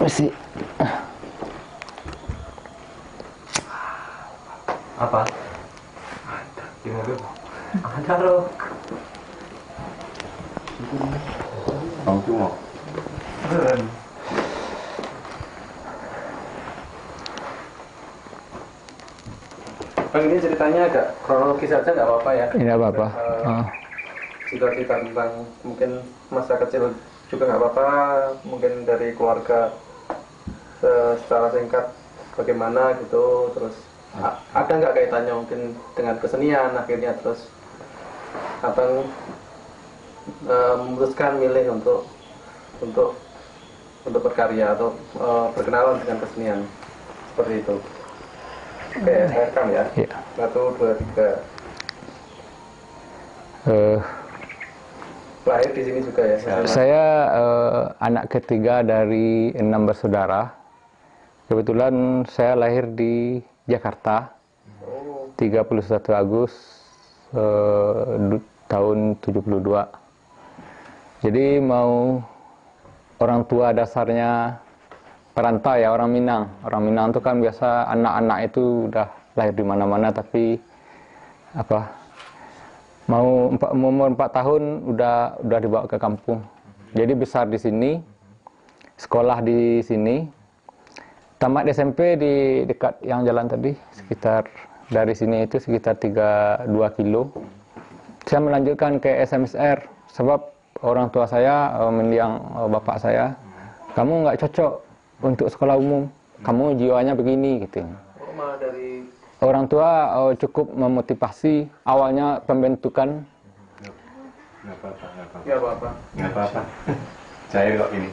Bersih. Apa? Gimana? Ada loh. Bang Cuma. Bang, ini ceritanya agak kronologis saja, nggak apa-apa ya? Tidak apa-apa. Cerita-cerita tentang mungkin masa kecil juga nggak apa-apa, mungkin dari keluarga secara singkat bagaimana gitu, terus ada nggak kaitannya mungkin dengan kesenian akhirnya terus abang memutuskan milih untuk berkarya atau berkenalan dengan kesenian seperti itu. Oke, saya rekam ya. Iya. 1, 2, 3. Lahir di sini juga ya? Saya anak ketiga dari 6 bersaudara. Kebetulan saya lahir di Jakarta, 31 Agustus tahun 72. Jadi mau orang tua dasarnya perantau ya, orang Minang. Orang Minang itu kan biasa anak-anak itu udah lahir di mana-mana, tapi apa? Mau umur 4 tahun udah dibawa ke kampung. Jadi besar di sini, sekolah di sini, tamat SMP di dekat yang jalan tadi, sekitar dari sini itu sekitar 2 kilo. Saya melanjutkan ke SMSR sebab orang tua saya mendiang bapak saya, kamu nggak cocok untuk sekolah umum, kamu jiwanya begini gitu. Dari Orang tua cukup memotivasi. Awalnya pembentukan nggak apa-apa. Cair kok ini.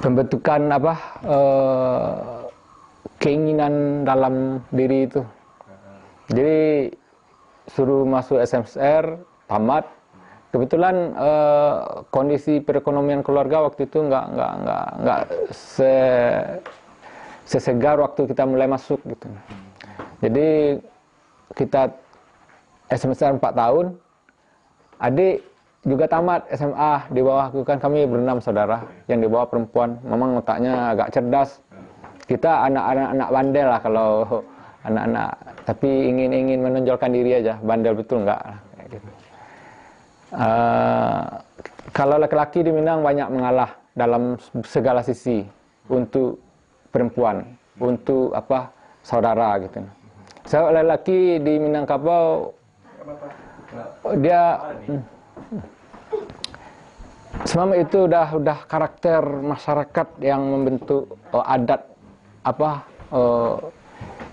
Pembentukan keinginan dalam diri itu. Jadi suruh masuk SMSR, tamat. Kebetulan kondisi perekonomian keluarga waktu itu nggak sesegar waktu kita mulai masuk gitu. Jadi kita SMSR 4 tahun, adik juga tamat SMA di bawahku, kan kami ber-6 saudara, yang di bawah perempuan. Memang otaknya agak cerdas. Kita anak-anak bandel lah kalau anak-anak, tapi ingin menonjolkan diri aja, bandel betul enggak kayak gitu. Kalau laki-laki di Minang banyak mengalah dalam segala sisi untuk perempuan, untuk saudara gitu. Saya laki-laki di Minangkabau, dia semua itu udah karakter masyarakat yang membentuk adat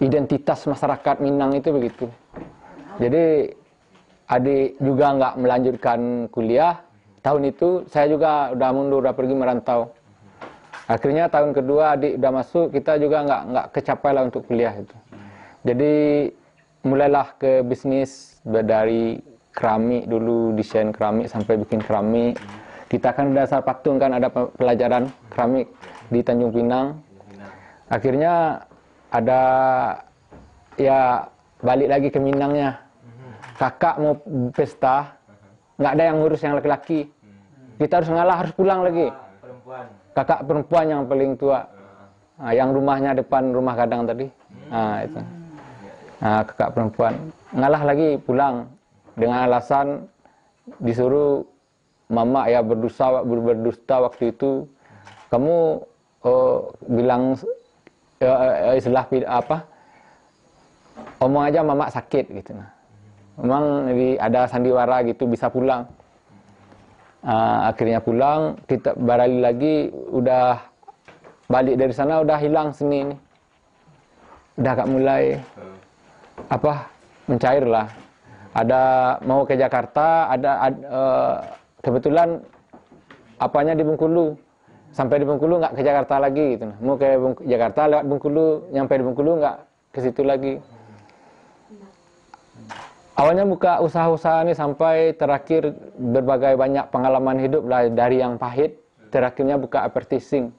identitas masyarakat Minang itu begitu. Jadi adik juga nggak melanjutkan kuliah tahun itu, saya juga udah mundur, udah pergi merantau. Akhirnya tahun kedua adik udah masuk, kita juga nggak kecapai lah untuk kuliah itu. Jadi mulailah ke bisnis dari keramik dulu, desain keramik sampai bikin keramik. Kita kan dasar patung kan ada pelajaran keramik di Tanjung Pinang. Akhirnya ada ya balik lagi ke Minangnya. Kakak mau pesta, nggak ada yang ngurus yang laki-laki. Kita harus ngalah, harus pulang lagi. Kakak perempuan yang paling tua, yang rumahnya depan rumah gadang tadi, itu. Kakak perempuan ngalah lagi pulang dengan alasan disuruh mama ya berdusta waktu itu. Kamu bilang istilah omong aja mama sakit gitu. Memang ada sandiwara gitu bisa pulang. Akhirnya pulang, kita barali lagi, udah balik dari sana udah hilang seni ini. Udah agak mulai mencair lah. Ada mau ke Jakarta, kebetulan apanya di Bengkulu. Sampai di Bengkulu nggak ke Jakarta lagi gitu. Mau ke Jakarta lewat Bengkulu, nyampe di Bengkulu nggak ke situ lagi. Awalnya buka usaha-usaha ini sampai terakhir berbagai banyak pengalaman hidup lah, dari yang pahit terakhirnya buka advertising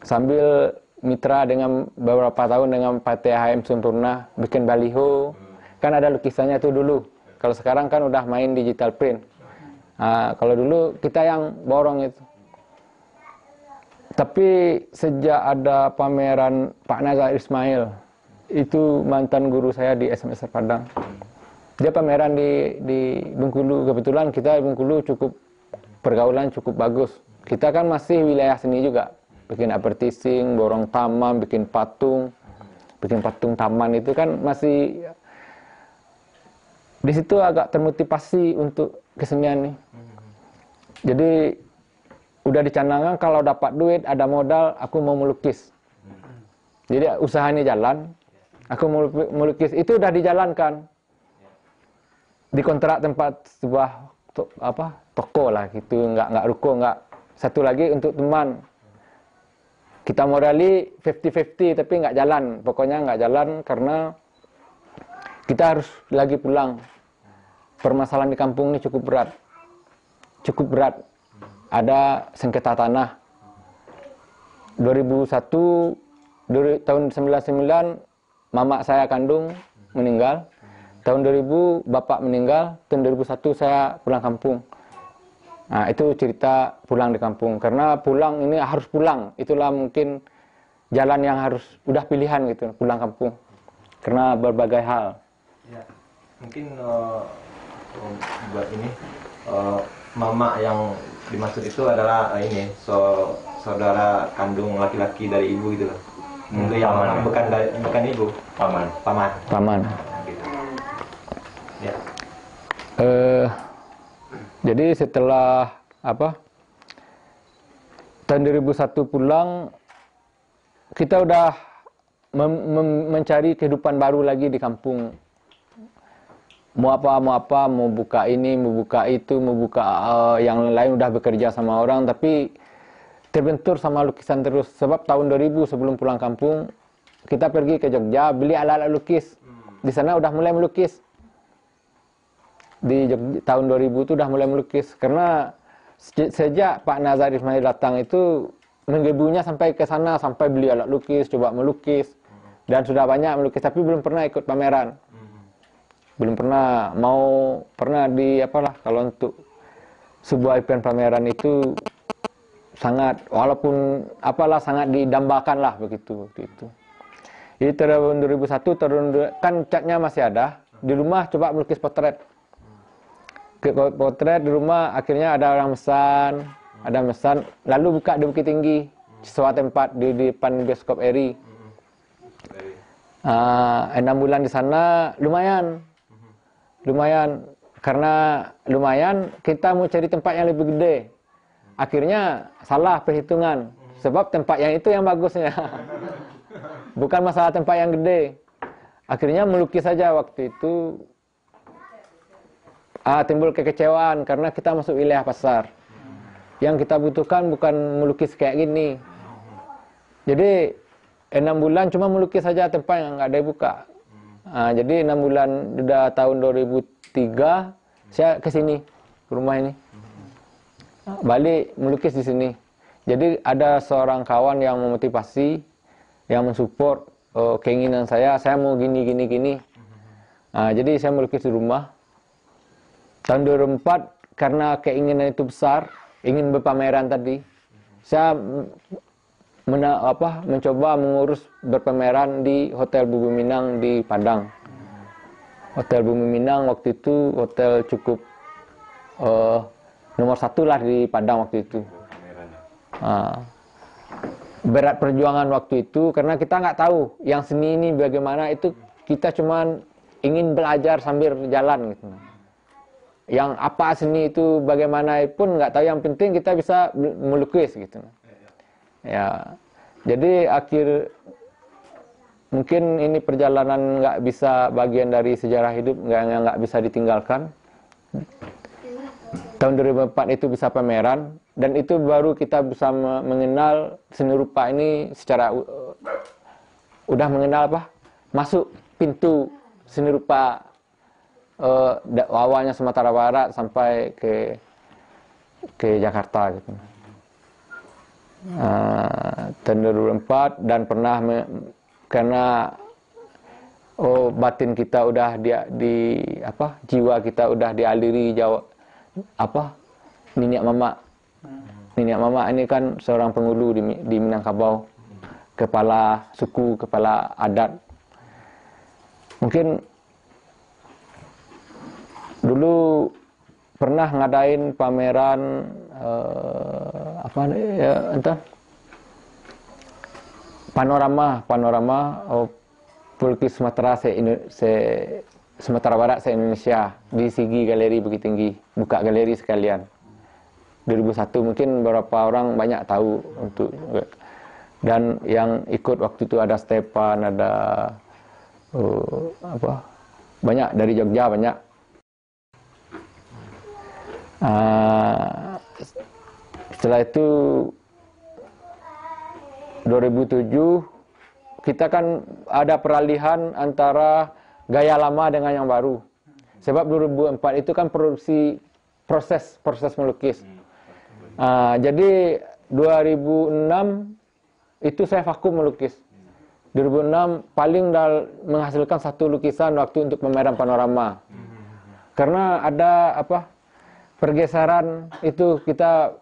sambil mitra dengan beberapa tahun dengan PT HM Sempurna, bikin baliho. Kan ada lukisannya itu dulu. Kalau sekarang kan udah main digital print. Kalau dulu kita yang borong itu. Tapi sejak ada pameran Pak Nazar Ismail, itu mantan guru saya di SMSR Padang. Dia pameran di Bengkulu. Kebetulan kita di Bengkulu cukup pergaulan cukup bagus. Kita kan masih wilayah seni juga. Bikin advertising, borong taman, bikin patung taman itu kan masih di situ agak termotivasi untuk kesenian nih. Jadi udah dicanangkan kalau dapat duit, ada modal, aku mau melukis. Jadi usaha ini jalan, aku mau melukis. Itu udah dijalankan. Dikontrak tempat sebuah toko lah gitu, nggak ruko, nggak. Satu lagi untuk teman. Kita modali 50-50 tapi nggak jalan. Pokoknya nggak jalan karena kita harus lagi pulang. Permasalahan di kampung ini cukup berat. Cukup berat. Ada sengketa tanah. 2001, tahun 99, mama saya kandung meninggal. Tahun 2000, bapak meninggal. Tahun 2001, saya pulang kampung. Nah, itu cerita pulang di kampung. Karena pulang ini harus pulang. Itulah mungkin jalan yang harus, udah pilihan gitu, pulang kampung. Karena berbagai hal. Ya, mungkin buat ini, mama yang dimaksud itu adalah saudara kandung laki-laki dari ibu gitu loh. Itu yang bukan ibu. Paman. Gitu. Ya. Jadi setelah tahun 2001 pulang, kita udah mencari kehidupan baru lagi di kampung. Mau apa, mau buka ini, mau buka itu, mau buka yang lain, udah bekerja sama orang, tapi terbentur sama lukisan terus. Sebab tahun 2000 sebelum pulang kampung, kita pergi ke Jogja, beli alat-alat lukis. Di sana udah mulai melukis. Di Jogja, tahun 2000 itu udah mulai melukis. Karena sejak Pak Nazar Ismail datang itu, menggebunya sampai ke sana, sampai beli alat lukis, coba melukis. Dan sudah banyak melukis, tapi belum pernah ikut pameran. Belum pernah, pernah di kalau untuk sebuah event pameran itu sangat, walaupun sangat didambakan lah begitu. Jadi tahun 2001, kan catnya masih ada, di rumah coba melukis potret. Potret di rumah, akhirnya ada orang mesan, lalu buka di Bukit Tinggi, sebuah tempat di depan bioskop Eri. 6 bulan di sana lumayan, karena lumayan kita mau cari tempat yang lebih gede. Akhirnya salah perhitungan, sebab tempat yang itu yang bagusnya, bukan masalah tempat yang gede. Akhirnya melukis saja waktu itu. Timbul kekecewaan karena kita masuk wilayah pasar. Yang kita butuhkan bukan melukis kayak gini. Jadi 6 bulan cuma melukis saja tempat yang nggak ada buka. Jadi 6 bulan, udah tahun 2003 saya ke sini, ke rumah ini. Balik melukis di sini. Jadi ada seorang kawan yang memotivasi, yang mensupport keinginan saya mau gini. Jadi saya melukis di rumah. Tahun 2004, karena keinginan itu besar, ingin berpameran tadi, saya mencoba mengurus berpameran di Hotel Bumi Minang di Padang. Hotel Bumi Minang waktu itu hotel cukup nomor 1 lah di Padang waktu itu. Berat perjuangan waktu itu, karena kita nggak tahu yang seni ini bagaimana, itu kita cuman ingin belajar sambil jalan gitu. Yang apa seni itu bagaimana pun nggak tahu, yang penting kita bisa melukis gitu. Ya, jadi mungkin ini perjalanan nggak bisa bagian dari sejarah hidup, nggak bisa ditinggalkan. Tahun 2004 itu bisa pameran, dan itu baru kita bisa mengenal seni rupa ini secara udah mengenal masuk pintu seni rupa. Awalnya Sumatera Barat sampai ke Jakarta gitu. Tahun 2004, dan pernah karena batin kita udah jiwa kita udah dialiri minyak mama. Nenek mama ini kan seorang penghulu di Minangkabau, kepala suku, kepala adat. Mungkin dulu pernah ngadain pameran panorama pelukis Sumatera Sumatera Barat se-Indonesia di Sigi Galeri Bukit Tinggi, buka galeri sekalian. 2001 mungkin beberapa orang banyak tahu untuk, dan yang ikut waktu itu ada Stepan, ada banyak dari Jogja banyak. Setelah itu 2007 kita kan ada peralihan antara gaya lama dengan yang baru. Sebab 2004 itu kan proses melukis. Jadi 2006 itu saya vakum melukis. 2006 paling menghasilkan satu lukisan waktu untuk pameran panorama. Karena ada pergeseran itu, kita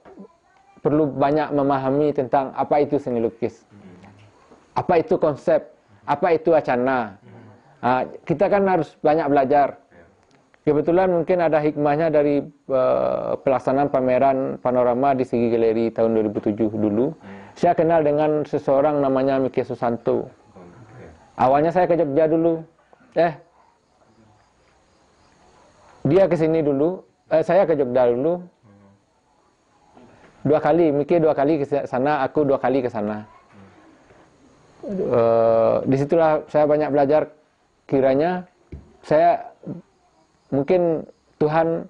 perlu banyak memahami tentang apa itu seni lukis. Apa itu konsep, apa itu wacana. Kita kan harus banyak belajar. Kebetulan mungkin ada hikmahnya dari pelaksanaan pameran panorama di Sigi Galeri tahun 2007 dulu. Saya kenal dengan seseorang namanya Miki Susanto. Awalnya saya ke Jogja dulu. Dia ke sini dulu. Saya ke Jogja dulu. 2 kali, Miki 2 kali ke sana, aku 2 kali ke sana. Disitulah saya banyak belajar. Kiranya saya mungkin Tuhan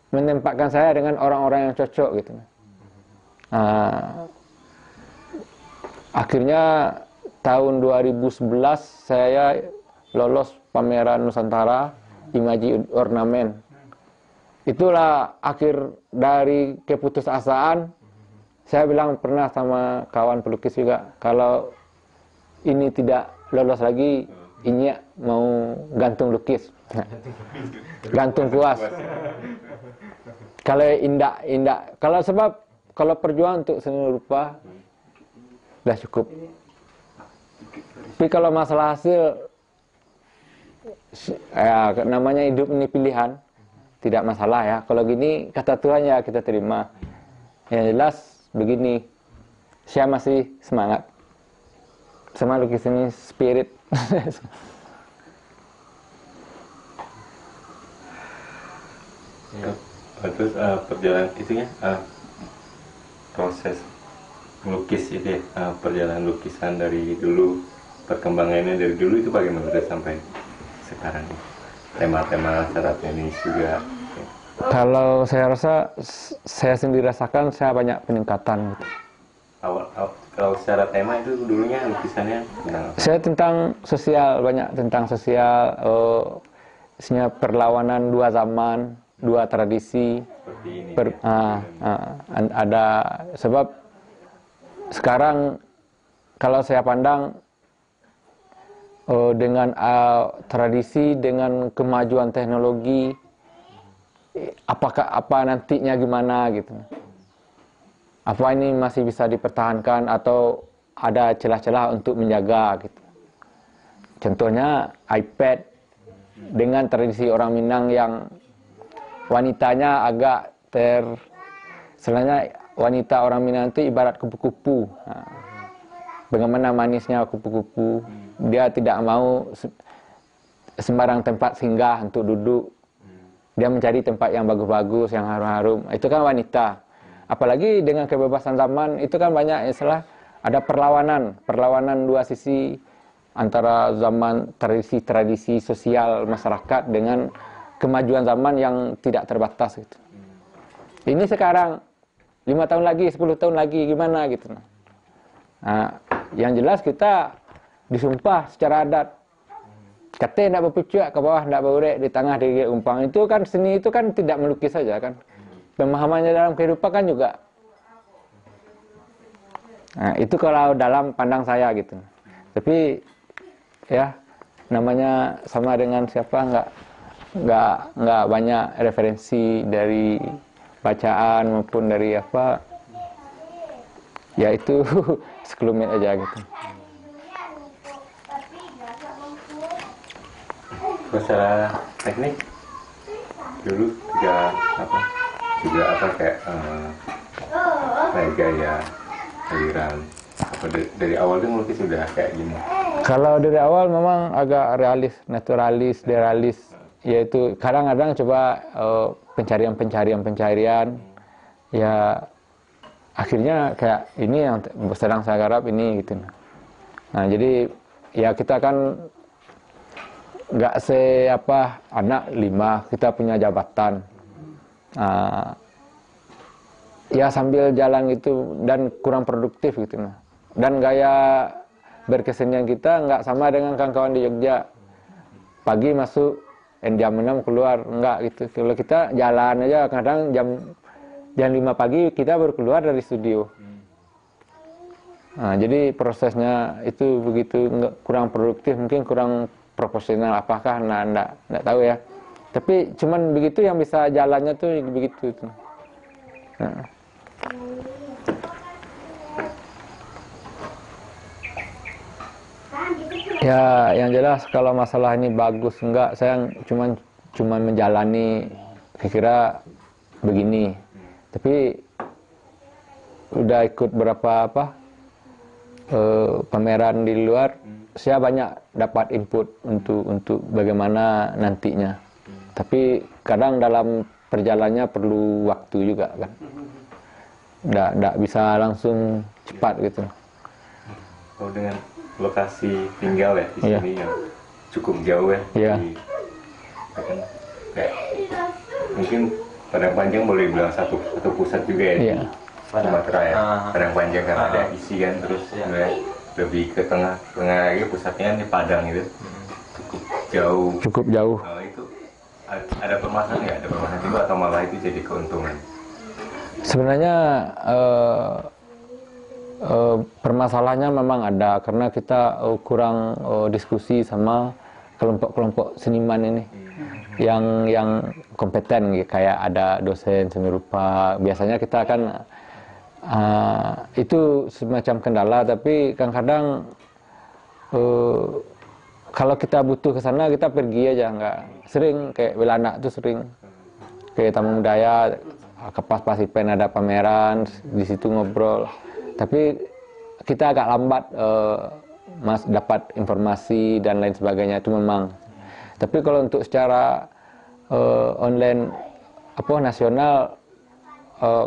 menempatkan saya dengan orang-orang yang cocok gitu. Akhirnya tahun 2011 saya lolos pameran Nusantara Imaji Ornamen. Itulah akhir dari keputusasaan. Saya bilang pernah sama kawan pelukis juga, kalau ini tidak lolos lagi, ini mau gantung lukis. Gantung puas. Kalau indah, kalau perjuangan untuk seni rupa udah cukup. Tapi kalau masalah hasil, ya namanya hidup ini pilihan, tidak masalah ya. Kalau gini kata Tuhan ya kita terima. Yang jelas begini, saya masih semangat sama lukis ini, spirit. Terus perjalanan itunya proses melukis itu ya, perjalanan lukisan dari dulu, perkembangannya dari dulu itu bagaimana sampai sekarang, tema-tema secara teknis juga. Kalau saya rasa, saya sendiri rasakan saya banyak peningkatan gitu. Kalau secara tema itu dulunya lukisannya tentang apa? Saya tentang sosial, banyak tentang sosial, isinya perlawanan dua zaman, dua tradisi. Seperti ini. Ada sebab sekarang kalau saya pandang dengan tradisi, dengan kemajuan teknologi, apa nantinya gimana gitu. Apa ini masih bisa dipertahankan atau ada celah-celah untuk menjaga gitu. Contohnya iPad dengan tradisi orang Minang yang wanitanya agak sebenarnya wanita orang Minang itu ibarat kupu-kupu. Bagaimana manisnya kupu-kupu. Dia tidak mau sembarang tempat singgah untuk duduk. Dia mencari tempat yang bagus-bagus, yang harum-harum. Itu kan wanita. Apalagi dengan kebebasan zaman, itu kan banyak istilah, ada perlawanan dua sisi antara zaman tradisi sosial masyarakat dengan kemajuan zaman yang tidak terbatas gitu. Ini sekarang 5 tahun lagi, 10 tahun lagi gimana gitu. Nah, yang jelas kita disumpah secara adat. Kata nak berpucuk ke bawah, nak berurek di tengah di umpang. Itu kan seni itu kan tidak melukis saja kan. Pemahamannya dalam kehidupan kan juga. Nah, itu kalau dalam pandang saya gitu. Tapi ya namanya sama dengan siapa, nggak banyak referensi dari bacaan maupun dari ya itu sekelumit aja gitu. Secara teknik dulu juga apa kayak gaya aliran apa dari awal tuh melukis sudah kayak gini. Kalau dari awal memang agak realis, naturalis, deralis, yaitu kadang-kadang coba pencarian, ya akhirnya kayak ini yang sedang saya garap ini gitu. Nah jadi ya kita kan nggak anak 5, kita punya jabatan. Ya sambil jalan gitu dan kurang produktif gitu. Dan gaya berkesenian kita nggak sama dengan kawan-kawan di Jogja. Pagi masuk, jam 6 keluar, enggak gitu. Kalau kita jalan aja kadang jam 5 pagi kita baru keluar dari studio. Nah, jadi prosesnya itu begitu kurang produktif, mungkin kurang profesional apakah, enggak tahu ya. Tapi cuman begitu yang bisa jalannya tuh begitu. Nah. Ya, yang jelas kalau masalah ini bagus enggak, saya cuman menjalani, kira begini. Tapi udah ikut berapa pameran di luar, saya banyak dapat input untuk bagaimana nantinya. Tapi kadang dalam perjalanannya perlu waktu juga kan. Nggak bisa langsung cepat gitu. Oh, dengan lokasi tinggal ya di sini yang cukup jauh ya. Kayak mungkin Padang Panjang boleh bilang satu pusat juga ya. Sumatera ya. Padang Panjang karena ada isi kan, terus lebih ke tengah lagi pusatnya di Padang itu cukup jauh. Itu ada permasalahan nggak? Ada permasalahan juga atau malah itu jadi keuntungan? Sebenarnya permasalahannya memang ada karena kita kurang diskusi sama kelompok-kelompok seniman ini yang kompeten, kayak ada dosen seni rupa. Biasanya kita kan itu semacam kendala, tapi kadang-kadang kalau kita butuh ke sana kita pergi aja, nggak sering kayak Wilanak tuh sering kayak Taman Budaya ke Pasipen ada pameran di situ ngobrol. Tapi kita agak lambat dapat informasi dan lain sebagainya, itu memang. Tapi kalau untuk secara online nasional,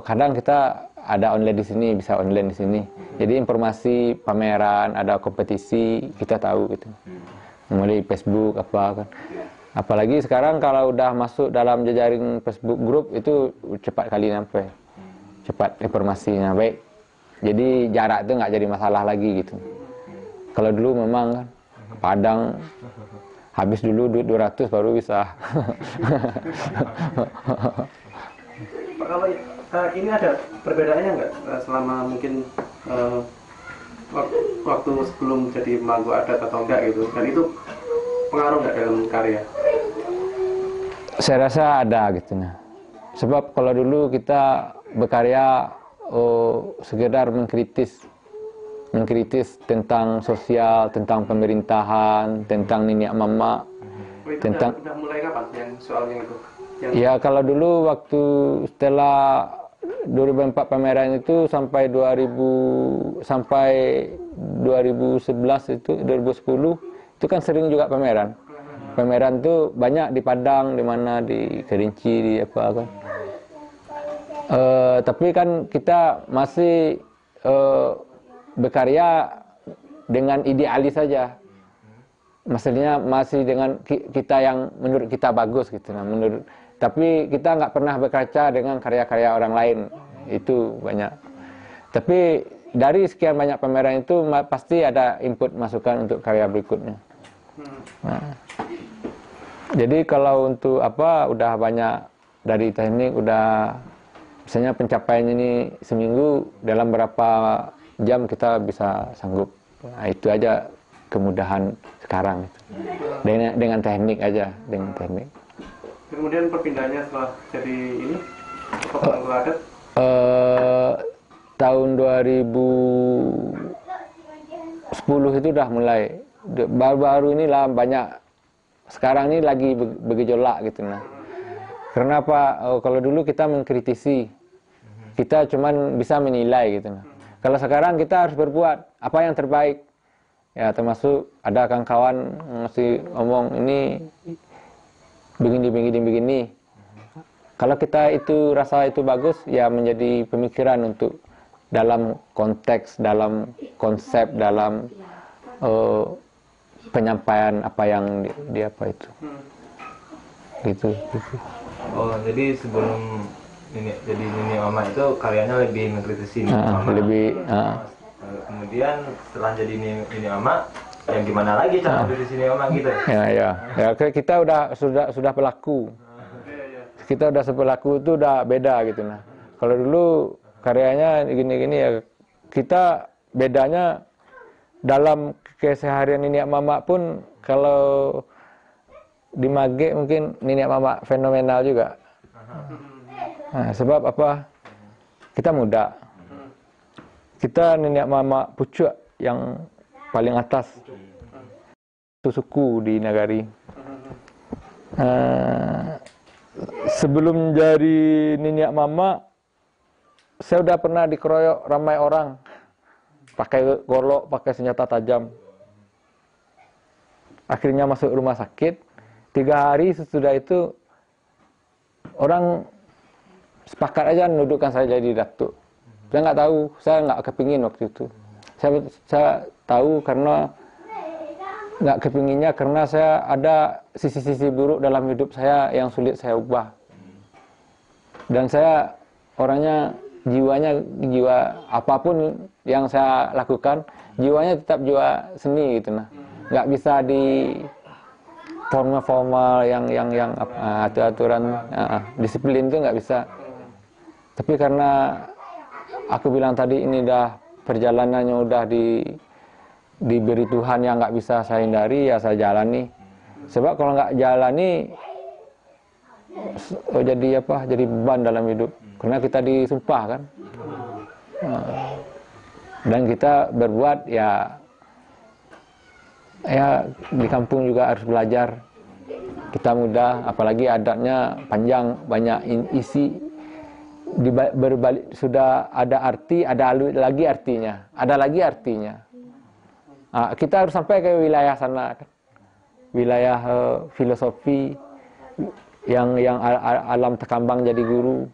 kadang kita ada online di sini, bisa online di sini. Jadi informasi pameran, ada kompetisi, kita tahu gitu. Mulai Facebook apa kan. Apalagi sekarang kalau udah masuk dalam jejaring Facebook grup itu cepat kali sampai. Cepat informasinya baik. Jadi jarak itu nggak jadi masalah lagi gitu. Kalau dulu memang kan ke Padang habis dulu duit 200 baru bisa. Pak, kalau ini ada perbedaannya nggak selama mungkin waktu sebelum jadi pemangku adat atau enggak gitu, dan itu pengaruh nggak dalam karya? Saya rasa ada gitu. Sebab kalau dulu kita berkarya sekedar mengkritis tentang sosial, tentang pemerintahan, tentang nenek mama, tentang udah mulai kapan yang soalnya itu? Ya kalau dulu waktu setelah 2004 pameran itu sampai 2011 itu 2010 itu kan sering juga pameran. Pameran tuh banyak di Padang, di mana di Kerinci, di apa kan. Tapi kan kita masih berkarya dengan idealis saja. Maksudnya masih dengan kita yang menurut kita bagus gitu. Tapi kita nggak pernah berkaca dengan karya-karya orang lain. Itu banyak. Tapi dari sekian banyak pameran itu pasti ada input masukan untuk karya berikutnya. Nah, jadi kalau untuk udah banyak dari teknik, udah misalnya pencapaian ini seminggu dalam berapa jam kita bisa sanggup. Nah, itu aja kemudahan sekarang dengan teknik aja, dengan teknik. Kemudian perpindahannya setelah jadi ini pemangku adat? tahun 2010 itu udah mulai. Baru-baru inilah banyak. Sekarang ini lagi bergejolak gitu nah. Karena apa? Kalau dulu kita mengkritisi, kita cuman bisa menilai gitu nah. Kalau sekarang kita harus berbuat apa yang terbaik. Ya termasuk ada kawan-kawan masih ngomong ini begini. Kalau kita itu rasa itu bagus, ya menjadi pemikiran untuk dalam konteks, dalam konsep, dalam penyampaian apa yang dia apa itu. Gitu. Oh, jadi sebelum jadi Nini Mama itu karyanya lebih mengkritisi Mama. Kemudian setelah jadi Nini Mama, yang gimana lagi cara mengkritisi Nini Mama gitu? Ya, kita sudah pelaku. Kita udah sepelaku itu udah beda gitu nah. Kalau dulu karyanya gini-gini ya, kita bedanya dalam keseharian Nini Mama pun kalau di Mage mungkin Nini Mama fenomenal juga. Nah, sebab apa? Kita muda. Kita Nini Mama pucuk yang paling atas. Itu suku di Nagari. Sebelum jadi Nini Mama, saya udah pernah dikeroyok ramai orang. Pakai golok, pakai senjata tajam. Akhirnya masuk rumah sakit. 3 hari sesudah itu orang sepakat aja menundukkan saya jadi datuk. Saya nggak tahu, saya nggak kepingin waktu itu. Saya tahu karena nggak kepinginnya karena saya ada sisi-sisi buruk dalam hidup saya yang sulit saya ubah. Dan saya orangnya jiwa apapun yang saya lakukan, jiwanya tetap jiwa seni gitu nah. Nggak bisa di formal yang aturan disiplin itu nggak bisa. Tapi karena aku bilang tadi ini udah perjalanannya udah diberi Tuhan yang nggak bisa saya hindari, ya saya jalani. Sebab kalau nggak jalani jadi beban dalam hidup. Karena kita disumpah kan. Dan kita berbuat ya di kampung juga harus belajar. Kita muda, apalagi adatnya panjang, banyak isi. Berbalik sudah ada arti, ada lagi artinya. Ada lagi artinya. Kita harus sampai ke wilayah sana kan. Wilayah filosofi yang alam terkambang jadi guru.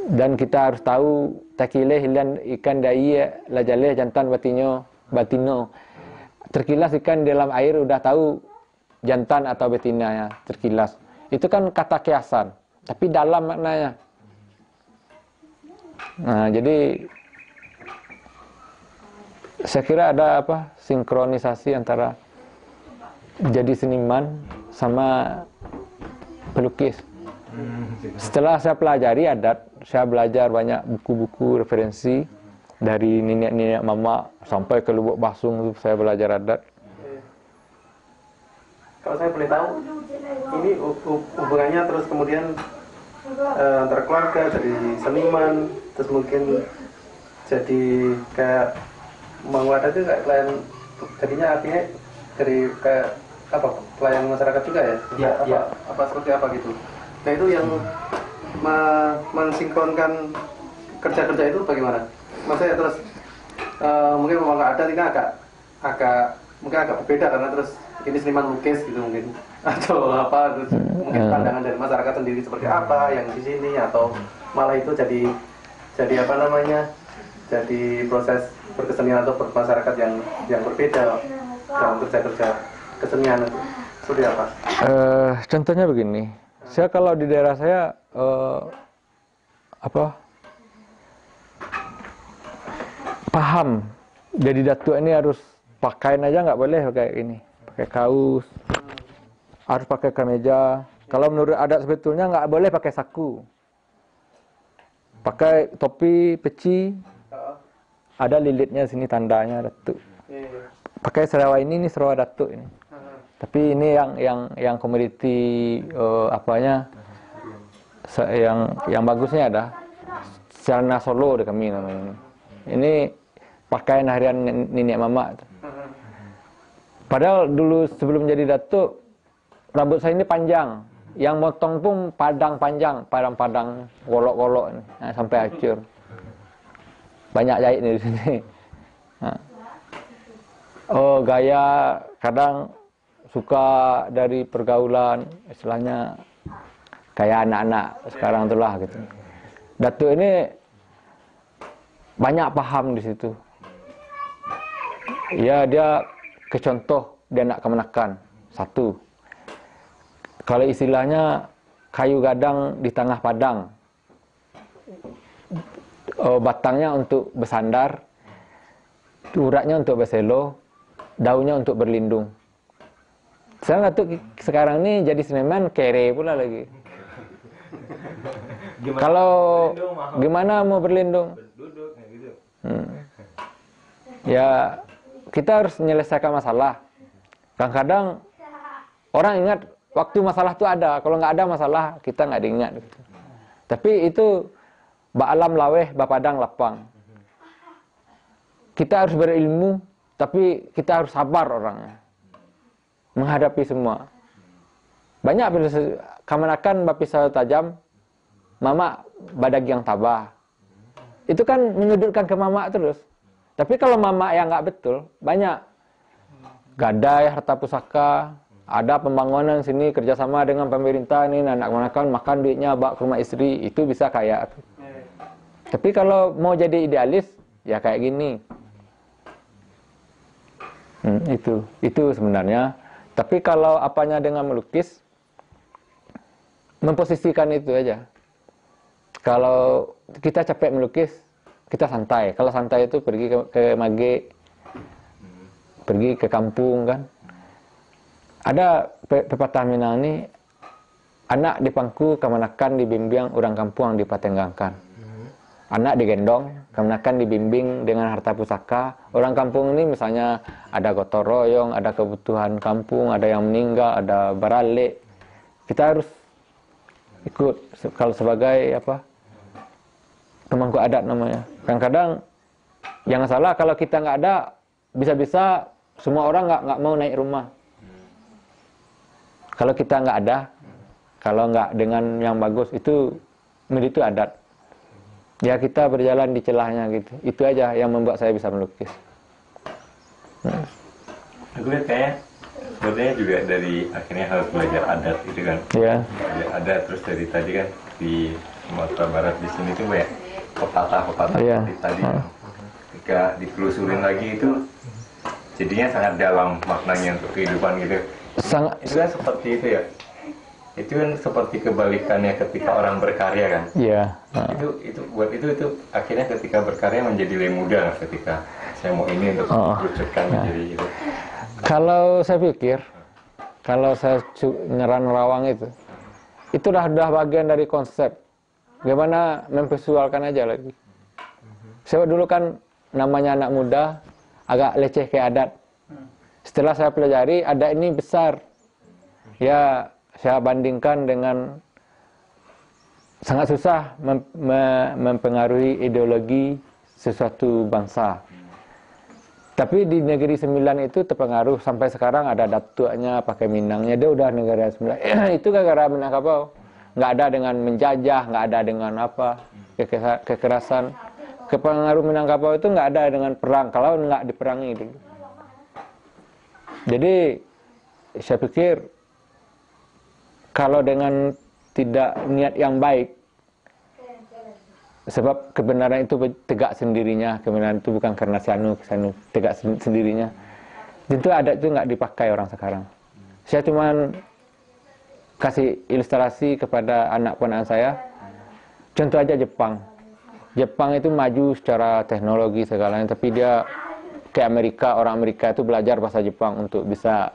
Dan kita harus tahu takileh hilan ikan daya lajaleh jantan batino. Terkilas ikan dalam air udah tahu jantan atau betinanya terkilas. Itu kan kata kiasan, tapi dalam maknanya. Nah, jadi saya kira ada sinkronisasi antara jadi seniman sama pelukis. Setelah saya pelajari adat, saya belajar banyak buku-buku referensi dari nenek-nenek mama sampai ke Lubuk Basung, saya belajar adat. Kalau saya boleh tahu, ini hubungannya terus kemudian antara keluarga, dari seniman, terus mungkin jadi kayak menguat itu kayak klien, jadinya artinya dari kayak pelayan masyarakat juga ya? Apa seperti apa gitu? Nah itu yang mensinkronkan kerja-kerja itu bagaimana? Maksudnya terus mungkin memang nggak ada, ini mungkin agak berbeda karena terus ini seniman lukis gitu mungkin, atau apa, terus mungkin pandangan dari masyarakat sendiri seperti apa yang di sini, atau malah itu jadi jadi proses berkesenian atau bermasyarakat yang berbeda dalam kerja-kerja kesenian itu seperti apa? Contohnya begini, saya kalau di daerah saya paham jadi datuk ini harus pakaian aja nggak boleh kayak ini, pakai kaos, harus pakai kemeja. Kalau menurut adat sebetulnya nggak boleh pakai saku, pakai topi peci, ada lilitnya sini tandanya datuk. Pakai serawai ini serawai datuk ini. Tapi ini yang komoditi yang bagusnya ada Celana Solo deh kami namanya. Ini pakaian harian nenek mama. Padahal dulu sebelum jadi datuk, rambut saya ini panjang. Yang motong pun padang panjang, padang-padang, golok-golok sampai hancur. Banyak jahit di sini. Oh, gaya kadang suka dari pergaulan, istilahnya kayak anak-anak sekarang itulah gitu. Datuk ini banyak paham di situ. Ya, dia kecontoh dia nak kemenakan. Satu. Kalau istilahnya kayu gadang di tengah padang, batangnya untuk bersandar, uratnya untuk berselo, daunnya untuk berlindung. Saya Datuk sekarang ini jadi seniman kere pula lagi. Kalau gimana mau berlindung? Ya, kita harus menyelesaikan masalah. Kadang-kadang orang ingat waktu masalah itu ada, kalau nggak ada masalah kita nggak diingat. Gitu. Tapi itu ba'alam laweh, bapadang lapang. Kita harus berilmu, tapi kita harus sabar orangnya menghadapi semua. Banyak kamanakan bapisau tajam, mama badag yang tabah. Itu kan menyudutkan ke mama terus. Tapi kalau mama yang nggak betul, banyak gadai harta pusaka. Ada pembangunan sini kerjasama dengan pemerintah ini, anak makan duitnya bawa ke rumah istri, itu bisa kaya. Tapi kalau mau jadi idealis, ya kayak gini. Itu sebenarnya. Tapi kalau apanya dengan melukis, memposisikan itu aja. Kalau kita capek melukis, kita santai. Kalau santai itu pergi ke Mage, pergi ke kampung kan. Ada pepatah Minang ini, anak dipangku kamanakan dibimbing orang kampung dipatenggangkan. Anak digendong, kamanakan dibimbing dengan harta pusaka. Orang kampung ini misalnya ada gotong royong, ada kebutuhan kampung, ada yang meninggal, ada barale. Kita harus ikut kalau sebagai pemangku adat namanya. Kadang-kadang jangan salah kalau kita nggak ada, bisa-bisa semua orang nggak mau naik rumah. Kalau kita nggak ada, kalau nggak dengan yang bagus, itu adat. Ya kita berjalan di celahnya gitu. Itu aja yang membuat saya bisa melukis. Aku lihat kayak sebenarnya juga dari akhirnya harus belajar adat itu kan. Iya. Belajar adat, terus dari tadi kan di Sumatera Barat di sini tuh kayak pepatah-pepatah seperti tadi. Ketika ditelusurin lagi itu jadinya sangat dalam maknanya untuk kehidupan gitu. Itu kan seperti itu ya. Itu kan seperti kebalikannya ketika orang berkarya kan. Iya. Itu akhirnya ketika berkarya menjadi lebih mudah ketika saya mau ini untuk merucutkan menjadi itu. Kalau saya pikir, kalau saya nyerah nerawang itu udah bagian dari konsep. Bagaimana memvisualkan aja lagi. Saya dulu kan namanya anak muda, agak leceh kayak adat. Setelah saya pelajari, adat ini besar. Ya, saya bandingkan dengan sangat susah mempengaruhi ideologi sesuatu bangsa. Tapi di negeri Sembilan itu terpengaruh. Sampai sekarang ada datuknya pakai Minangnya. Dia udah negara Sembilan. Itu gara-gara Minangkabau. Nggak ada dengan menjajah, nggak ada dengan kekerasan. Kepengaruh Minangkabau itu nggak ada dengan perang. Kalau nggak diperangi dulu. Jadi saya pikir kalau dengan tidak niat yang baik, sebab kebenaran itu tegak sendirinya, kebenaran itu bukan karena sianu tegak sendirinya. Tentu adat itu nggak dipakai orang sekarang. Saya cuman kasih ilustrasi kepada anak ponakan saya. Contoh aja Jepang. Jepang itu maju secara teknologi segalanya, tapi dia ke Amerika, orang Amerika itu belajar bahasa Jepang untuk bisa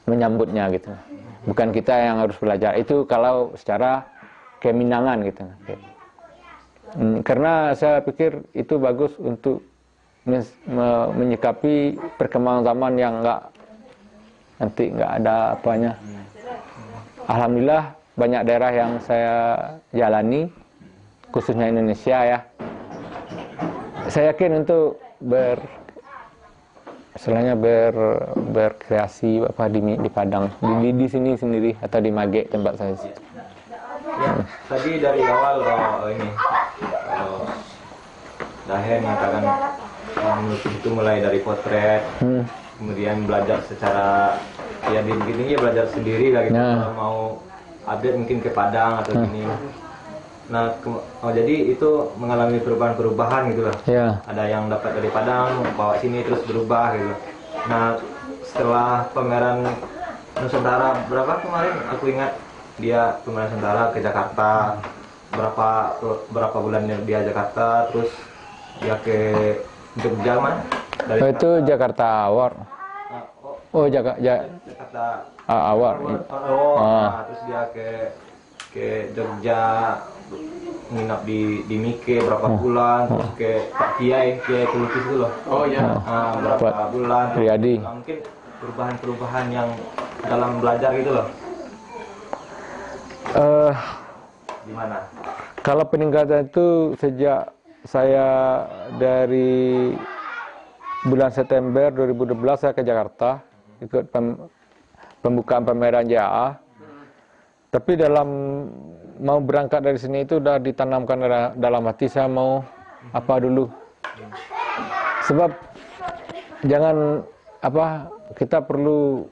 menyambutnya gitu. Bukan kita yang harus belajar. Itu kalau secara keminangan gitu. Karena saya pikir itu bagus untuk menyikapi perkembangan zaman yang nanti nggak ada apanya. Alhamdulillah banyak daerah yang saya jalani khususnya Indonesia ya. Saya yakin untuk berkreasi apa di Padang, di sini sendiri atau di Mage tempat saya. Ya, tadi dari awal Dahen mengatakan melukis itu mulai dari potret, kemudian belajar secara ya begini ya belajar sendiri lah gitu. Kalau mau update mungkin ke Padang atau gini. Nah, jadi itu mengalami perubahan-perubahan gitu lah. Ya. Ada yang dapat dari Padang, bawa sini terus berubah gitu. Nah, setelah pameran Nusantara berapa kemarin? Aku ingat dia pameran Nusantara ke Jakarta. Berapa bulannya dia Jakarta, terus dia ke Jogja man? Dari itu Jakarta Award. Jakarta Award. Terus dia ke Jogja, nginap di Mike berapa bulan, terus ke Pak Kiai pelukis itu loh. Oh iya. Berapa bulan. Riyadi. Mungkin perubahan-perubahan yang dalam belajar gitu loh. Gimana? Kalau peningkatan itu sejak saya dari bulan September 2012 saya ke Jakarta ikut pembukaan pameran JAA. Tapi dalam mau berangkat dari sini itu udah ditanamkan dalam hati saya mau apa dulu. Sebab kita perlu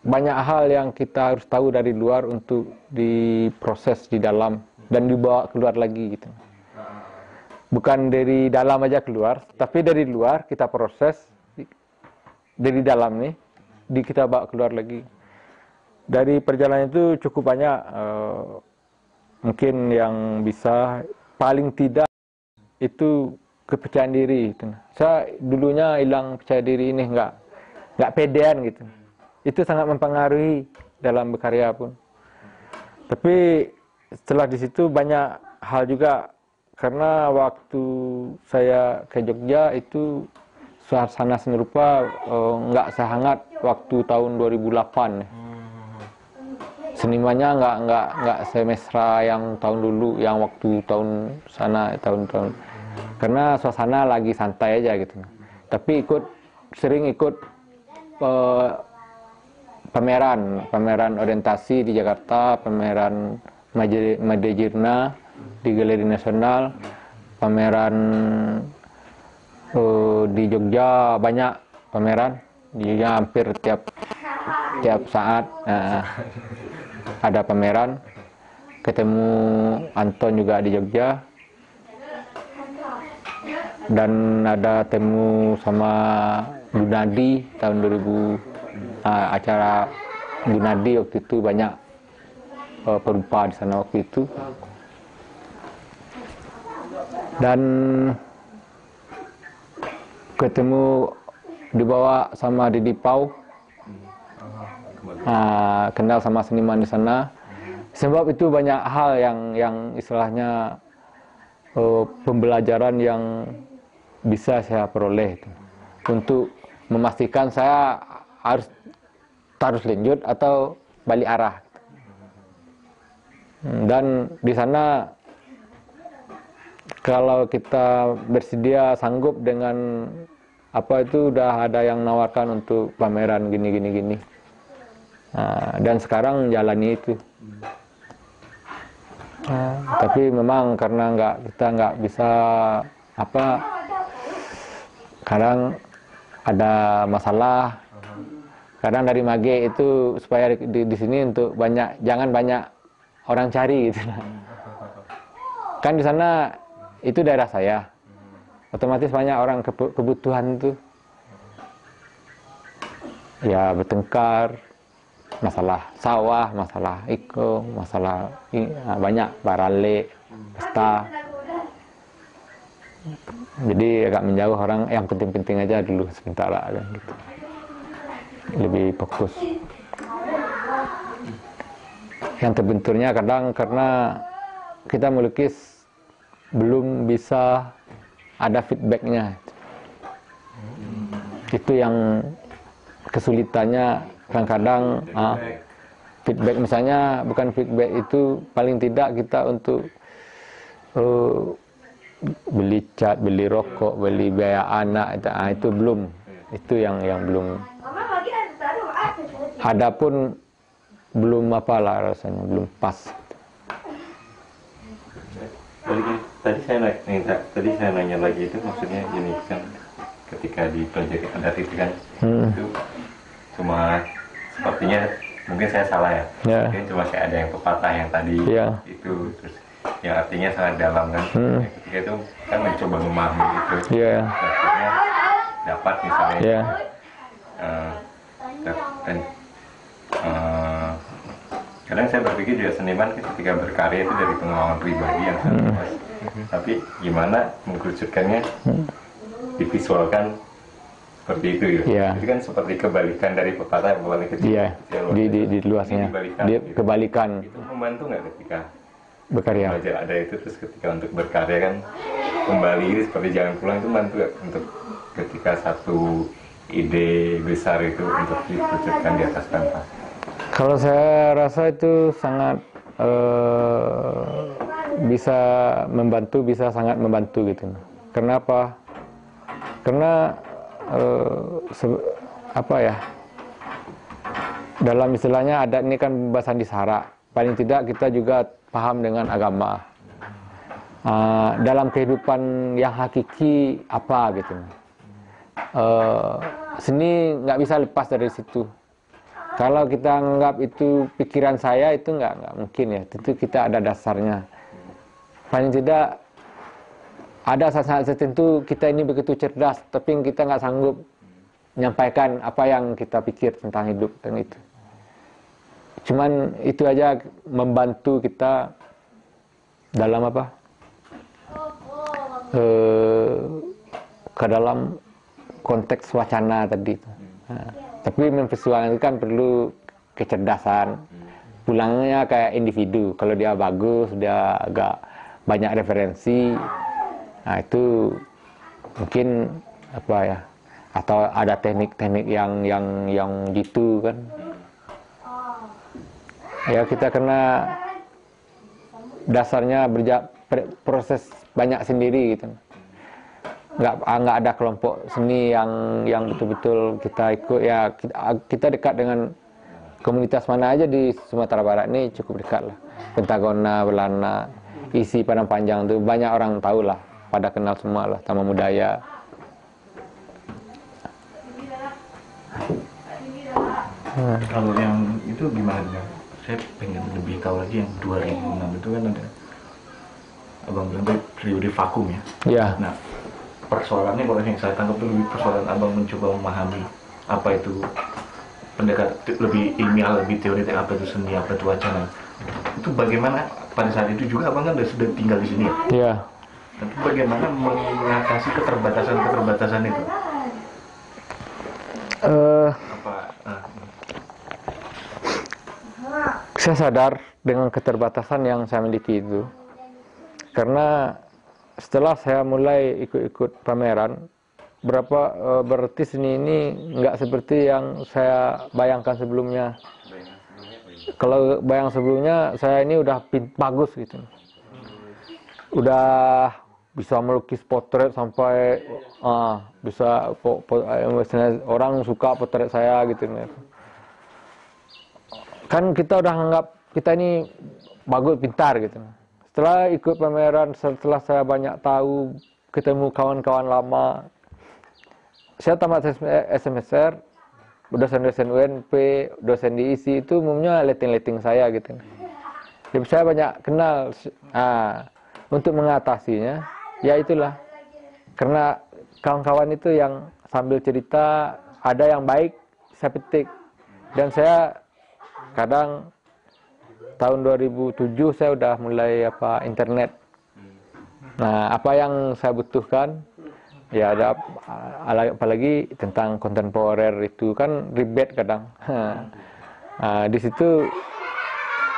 banyak hal yang kita harus tahu dari luar untuk diproses di dalam dan dibawa keluar lagi gitu. Bukan dari dalam aja keluar, tapi dari luar kita proses, dari dalam nih kita bawa keluar lagi. Dari perjalanan itu cukup banyak, mungkin yang bisa paling tidak itu kepercayaan diri gitu. Saya dulunya hilang percaya diri ini, nggak pedean gitu. Itu sangat mempengaruhi dalam berkarya pun. Tapi setelah di situ banyak hal juga, karena waktu saya ke Jogja itu suasana seni rupa nggak sehangat waktu tahun 2008. Senimannya nggak semesra yang tahun dulu, yang waktu tahun tahun-tahun. Karena suasana lagi santai aja gitu. Tapi sering ikut pameran orientasi di Jakarta, pameran Madejirna di Galeri Nasional, pameran di Jogja banyak pameran, di Jogja hampir tiap saat ada pameran. Ketemu Anton juga di Jogja, dan ada temu sama Gunadi tahun 2000, acara Gunadi waktu itu banyak perupa di sana waktu itu. Dan ketemu dibawa sama Didi Pau, kenal sama seniman di sana. Sebab itu banyak hal yang istilahnya pembelajaran yang bisa saya peroleh itu, untuk memastikan saya harus lanjut atau balik arah. Dan di sana kalau kita bersedia sanggup dengan apa itu udah ada yang nawarkan untuk pameran gini. Dan sekarang jalani itu. Tapi memang karena kita nggak bisa kadang ada masalah. Kadang dari Mage itu supaya di sini untuk jangan banyak orang cari gitu. Kan di sana itu daerah saya, otomatis banyak orang kebutuhan itu ya bertengkar, masalah sawah, masalah masalah banyak barale, pesta. Jadi agak menjauh orang, yang penting-penting aja dulu sementara kan gitu. Lebih fokus. Yang terbenturnya kadang karena kita melukis belum bisa ada feedbacknya. Itu yang kesulitannya kadang-kadang. Feedback misalnya, bukan feedback itu paling tidak kita untuk beli cat, beli rokok, beli biaya anak, itu belum. Itu yang belum. Ada pun belum apalah rasanya, belum pas. Tadi saya nanya lagi itu maksudnya gini kan, ketika di pelajari adat itu kan itu cuma sepertinya mungkin saya salah ya, mungkin cuma kayak ada yang pepatah yang tadi itu terus yang artinya sangat dalam kan, ketika itu kan mencoba memahami itu, akhirnya dapat misalnya dan kadang saya berpikir juga seniman ketika berkarya itu dari pengalaman pribadi yang sangat luas, tapi gimana mengkerucutkannya divisualkan seperti itu ya. Itu kan seperti kebalikan dari pepatah yang paling kecil. Di luasnya. Dia kebalikan. Itu membantu nggak ketika berkarya? Belajar ada itu terus ketika untuk berkarya kan kembali seperti jalan pulang itu bantu nggak untuk ketika satu ide besar itu untuk dikerucutkan di atas kanvas? Kalau saya rasa itu sangat bisa membantu, bisa sangat membantu gitu. Kenapa? Karena dalam istilahnya adat ini kan pembahasan di sara. Paling tidak kita juga paham dengan agama. Dalam kehidupan yang hakiki apa gitu. Seni nggak bisa lepas dari situ. Kalau kita anggap itu pikiran saya, itu nggak mungkin ya. Tentu kita ada dasarnya. Paling tidak ada saat-saat tertentu kita ini begitu cerdas, tapi kita nggak sanggup menyampaikan apa yang kita pikir tentang hidup dan itu. Cuman itu aja membantu kita dalam ke dalam konteks wacana tadi. Tapi memvisualkan itu kan perlu kecerdasan. Pulangnya kayak individu. Kalau dia bagus, dia agak banyak referensi, nah itu mungkin atau ada teknik-teknik yang gitu kan. Ya kita kena dasarnya proses banyak sendiri gitu. Nggak ada kelompok seni yang betul-betul kita ikut ya. Kita dekat dengan komunitas mana aja di Sumatera Barat ini cukup dekat lah. Pentagona, Belana, isi Padang Panjang tuh banyak orang tahu lah, pada kenal semua lah, Taman Budaya. Kalau yang itu gimana ya? Saya pengen lebih tahu lagi yang 2006 itu kan ada abang bilang itu periode vakum ya. Iya. Nah, persoalannya kalau yang saya tangkap itu lebih persoalan abang mencoba memahami apa itu pendekat lebih ilmiah, lebih teoretik, apa itu seni, apa itu wacana. Itu bagaimana pada saat itu juga abang kan sudah tinggal di sini ya? Iya. Tapi bagaimana mengatasi keterbatasan itu? Saya sadar dengan keterbatasan yang saya miliki itu. Karena setelah saya mulai ikut-ikut pameran, berarti seni ini nggak seperti yang saya bayangkan sebelumnya. Kalau bayang sebelumnya, saya ini udah bagus gitu. Udah bisa melukis potret sampai bisa orang suka potret saya gitu. Kan kita udah anggap kita ini bagus, pintar gitu. Setelah ikut pameran, setelah saya banyak tahu, ketemu kawan-kawan lama, saya tamat SMSR, dosen-dosen UNP, dosen di ISI itu umumnya letting-letting saya gitu. Jadi saya banyak kenal. Untuk mengatasinya, ya itulah. Karena kawan-kawan itu yang sambil cerita, ada yang baik, saya petik. Dan saya kadang tahun 2007 saya udah mulai internet. Nah, apa yang saya butuhkan ya ada, apalagi tentang kontemporer itu kan ribet kadang. Di situ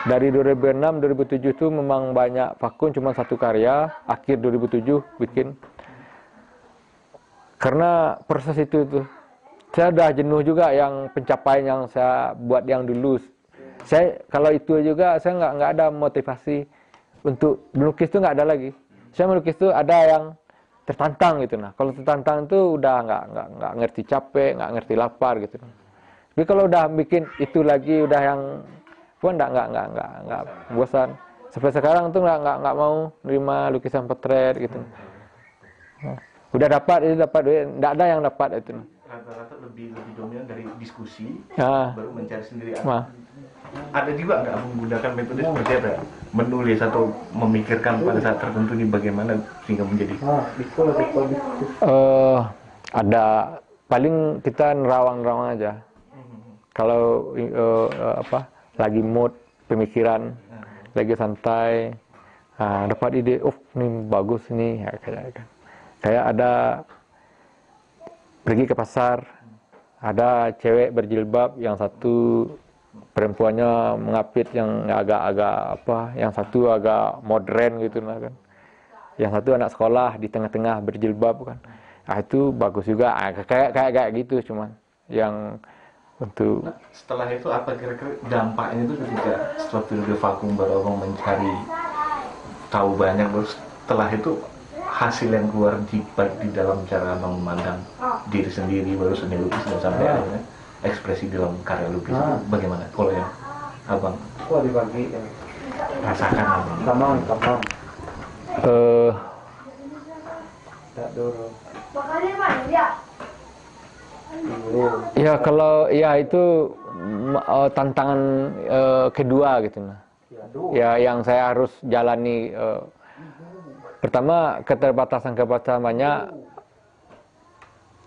dari 2006 2007 itu memang banyak vakum, cuma satu karya akhir 2007 bikin. Karena proses itu tuh saya udah jenuh juga yang pencapaian yang saya buat yang dulu. Saya kalau itu juga saya nggak ada motivasi untuk melukis, itu nggak ada lagi. saya melukis itu ada yang tertantang gitu. Nah, kalau tertantang itu udah nggak ngerti capek, nggak ngerti lapar gitu. Tapi kalau udah bikin itu lagi udah yang pun nggak bosan. Sampai sekarang tuh nggak mau nerima lukisan potret gitu. Nah, udah dapat duit, nggak ada yang dapat itu. Rata-rata lebih dominan dari diskusi, Nah, baru mencari sendiri. nah. Ada juga nggak menggunakan metode seperti apa? Menulis atau memikirkan pada saat tertentu ini bagaimana sehingga menjadi ada paling kita nerawang aja. Kalau lagi mood pemikiran, lagi santai, dapat ide, ini bagus nih, ya, kayak ada pergi ke pasar, ada cewek berjilbab, yang satu perempuannya mengapit yang agak yang satu agak modern gitu kan. Yang satu anak sekolah di tengah-tengah berjilbab kan. Itu bagus juga. Kayak gitu cuman yang untuk setelah itu apa kira-kira dampaknya itu ketika setelah periode vakum baru abang mencari tahu banyak, terus setelah itu hasil yang keluar di dalam cara abang memandang diri sendiri baru seni lukis dan sampai akhirnya ekspresi dalam karya lukis itu bagaimana kalau yang abang dibagi rasakan abang? Kamang. Ya kalau ya itu tantangan kedua gitu nah. Ya yang saya harus jalani pertama keterbatasan banyak,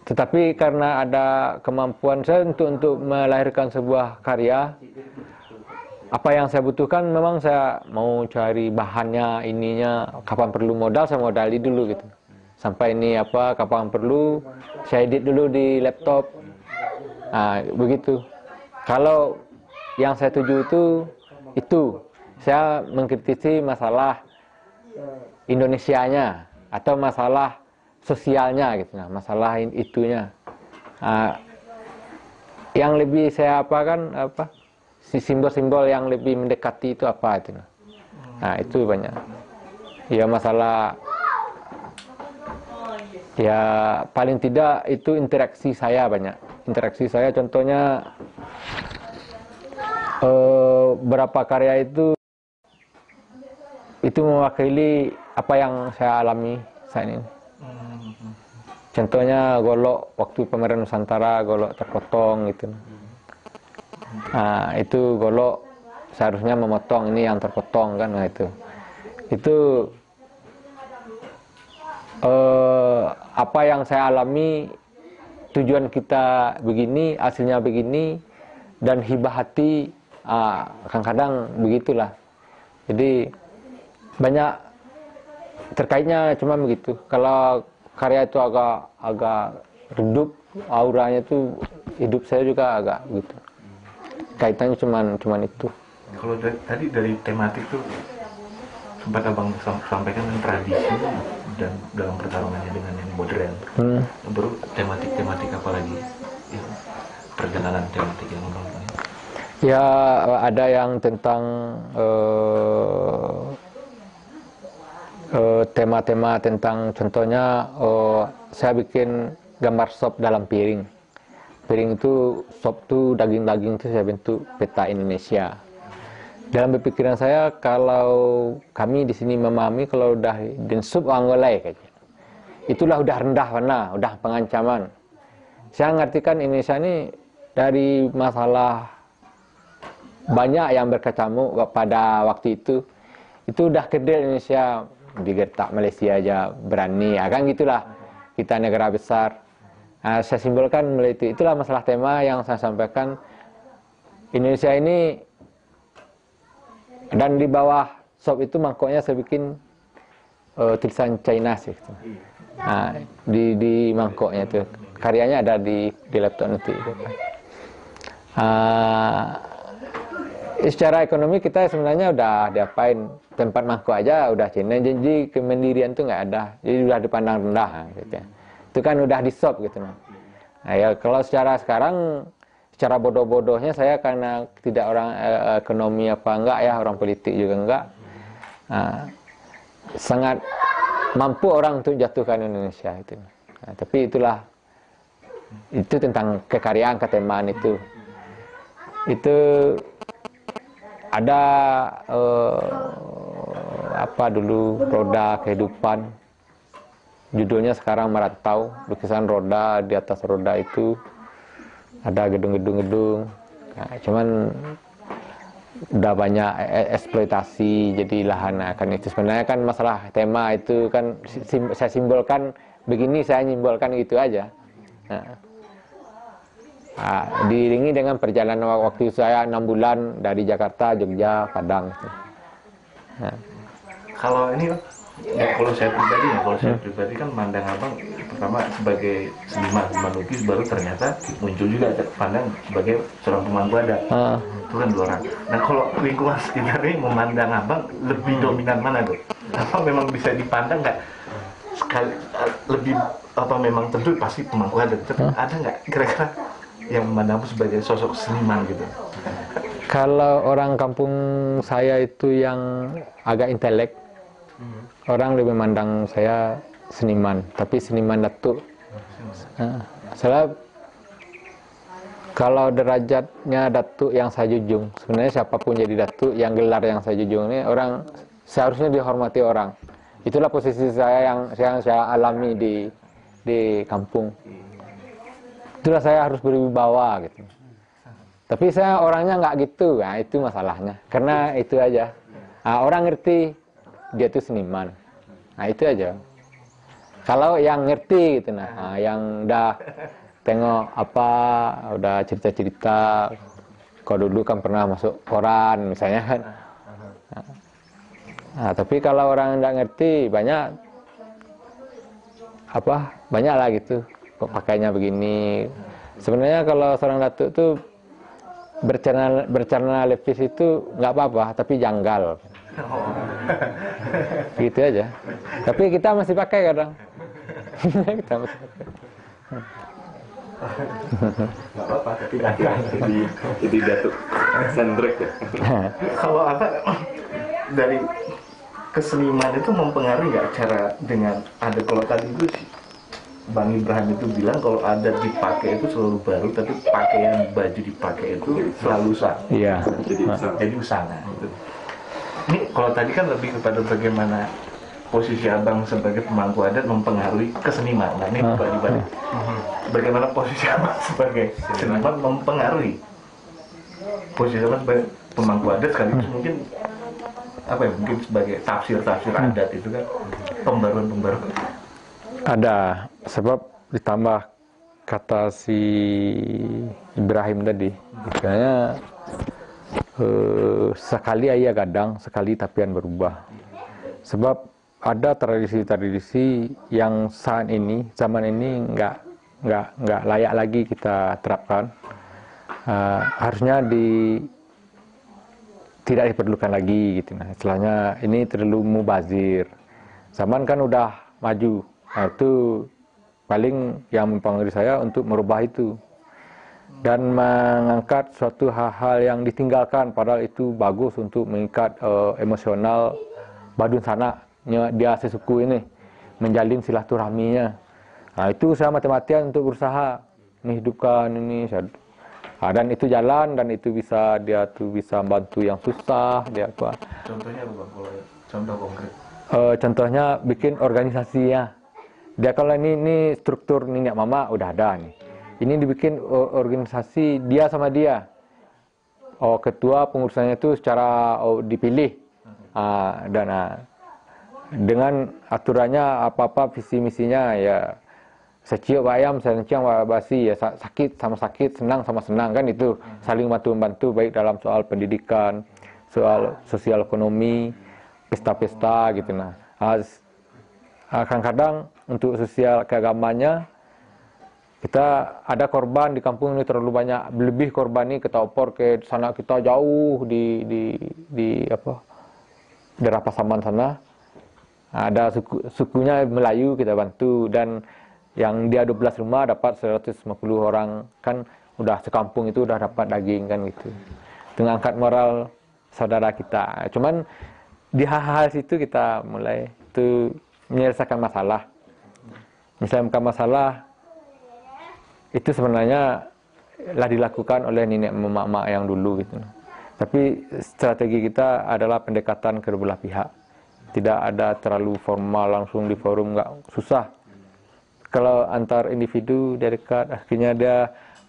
tetapi karena ada kemampuan saya untuk melahirkan sebuah karya, apa yang saya butuhkan memang saya mau cari bahannya, ininya, kapan perlu modal saya modali dulu gitu. Sampai ini kapan perlu saya edit dulu di laptop. Begitu. Kalau yang saya tuju itu saya mengkritisi masalah Indonesianya atau masalah sosialnya gitu, nah, masalah itunya. Yang lebih saya simbol-simbol yang lebih mendekati itu apa itu. Nah, itu banyak. Ya masalah ya paling tidak itu interaksi saya banyak. Interaksi saya contohnya berapa karya itu mewakili apa yang saya alami saat ini. Contohnya golok waktu pameran Nusantara, golok terpotong gitu. Itu golok seharusnya memotong, ini yang terpotong kan, itu apa yang saya alami, tujuan kita begini, hasilnya begini, dan hibah hati kadang-kadang begitulah. Jadi banyak terkaitnya cuma begitu. Kalau karya itu agak redup, auranya itu hidup saya juga agak begitu. Kaitannya cuman itu. Kalau tadi dari tematik tuh sempat abang sampaikan tradisi dan dalam pertarungannya dengan yang modern. Baru tematik apa lagi? Ya, perjalanan tematik yang abang punya. Ya ada yang tentang tema-tema tentang contohnya saya bikin gambar sop dalam piring. Piring itu sop tuh daging-daging itu saya bentuk peta Indonesia. Dalam berpikiran saya kalau kami di sini memahami kalau udah den sup anggolai kayaknya. Itulah udah rendah mana, udah pengancaman. Saya ngartikan Indonesia ini dari masalah banyak yang berkecamuk pada waktu itu udah kerdil Indonesia. Digertak Malaysia aja berani, kan gitulah, kita negara besar. Saya simbolkan melalui itulah masalah tema yang saya sampaikan. Indonesia ini, dan di bawah sop itu mangkoknya saya bikin tulisan China sih. Di mangkoknya itu karyanya ada di laptop nanti. Secara ekonomi kita sebenarnya udah diapain, tempat mangkok aja udah Cina, jadi kemandirian tuh nggak ada, jadi udah dipandang rendah gitu. Itu kan udah di sop gitu. Nah ya kalau secara sekarang, secara bodoh-bodohnya saya karena tidak orang ekonomi apa enggak ya, orang politik juga enggak, sangat mampu orang untuk jatuhkan Indonesia itu. Nah, tapi itu tentang kekaryaan ketemaan itu. Itu ada apa dulu, Roda Kehidupan. Judulnya sekarang Merantau, lukisan roda, di atas roda itu ada gedung-gedung. Nah, cuman udah banyak eksploitasi jadi lahan akan itu. Sebenarnya kan masalah tema itu kan saya simbolkan begini, saya simbolkan gitu aja. Nah, diiringi dengan perjalanan waktu saya 6 bulan dari Jakarta, Jogja, Padang. Nah. Kalau ini kalau saya pribadi kan mandang abang pertama sebagai seniman lukis, baru ternyata muncul juga pandang sebagai seorang pemangku adat. Itu kan 2 orang. Nah kalau lingkungan sekitar ini memandang abang lebih dominan mana tuh? Apa memang bisa dipandang nggak sekali lebih apa memang tentu pasti pemangku adat? Ada nggak kira-kira yang memandang sebagai sosok seniman gitu? Kalau orang kampung saya itu yang agak intelek, orang lebih memandang saya seniman, tapi seniman datuk. Soalnya kalau derajatnya datuk yang saya junjung, sebenarnya siapapun jadi datuk, yang gelar yang saya junjung ini orang seharusnya dihormati orang. Itulah posisi saya yang saya alami di kampung. Itulah saya harus berwibawa gitu. Tapi saya orangnya nggak gitu, nah itu masalahnya. Karena itu aja. Nah, orang ngerti dia itu seniman. Nah itu aja. Kalau yang ngerti gitu, nah yang udah tengok apa, udah cerita-cerita. Kalau dulu kan pernah masuk koran misalnya kan. Nah, tapi kalau orang nggak ngerti banyak lah gitu. Kok pakainya begini. Sebenarnya kalau seorang datuk tuh bercerna levis itu nggak apa-apa, tapi janggal. Gitu aja. Tapi kita masih pakai kadang. Kita masih pakai. Nggak apa-apa, tapi Jadi datuk sendrek ya. Kalau apa dari keseniman itu mempengaruhi nggak cara dengan ada, kalau tadi itu Bang Ibrahim itu bilang kalau adat dipakai itu selalu baru, tapi pakaian baju dipakai itu selalu sama. Iya. Jadi usana. Ini kalau tadi kan lebih kepada bagaimana posisi abang sebagai pemangku adat mempengaruhi keseniman. Nah ini balik. Bagaimana posisi abang sebagai seniman mempengaruhi posisi abang sebagai pemangku adat, sekaligus mungkin apa ya, mungkin sebagai tafsir adat itu kan, pembaruan. Ada, sebab ditambah kata si Ibrahim tadi, misalnya sekali ayah gadang, sekali tapian berubah. Sebab ada tradisi-tradisi yang saat ini, zaman ini nggak layak lagi kita terapkan. Harusnya tidak diperlukan lagi gitu. Nah, istilahnya ini terlalu mubazir. Zaman kan udah maju. Nah, itu paling yang mempengaruhi saya untuk merubah itu dan mengangkat suatu hal-hal yang ditinggalkan, padahal itu bagus untuk mengikat emosional badun sanaknya dia sesuku ini, menjalin silaturahminya. Nah, itu saya mati-matian untuk berusaha menghidupkan ini, dan itu jalan, dan itu dia bisa bantu yang susah, dia apa. Contohnya apa, Bang? Contoh konkret. Contohnya bikin organisasinya. Dia kalau ini struktur Nenek Mama udah ada nih. Ini dibikin organisasi dia sama dia. Ketua pengurusannya itu secara dipilih. Dan dengan aturannya apa-apa visi misinya ya, seciok ayam senciang basi ya, sakit sama sakit, senang sama senang kan, itu saling bantu-bantu baik dalam soal pendidikan, soal sosial ekonomi, pesta-pesta gitu. Nah, kadang-kadang untuk sosial keagamanya kita ada korban di kampung ini terlalu banyak, lebih korban nih, kita opor ke sana, kita jauh di daerah Pasaman sana, ada sukunya Melayu, kita bantu, dan yang dia 12 rumah dapat 150 orang, kan udah sekampung itu udah dapat daging kan gitu. Itu ngangkat moral saudara kita. Cuman di hal-hal situ kita mulai itu menyelesaikan masalah. Menyelesaikan masalah itu sebenarnya lah dilakukan oleh nenek mama yang dulu gitu. Tapi strategi kita adalah pendekatan kedua belah pihak. Tidak ada terlalu formal langsung di forum, nggak, susah. Kalau antar individu dia dekat, akhirnya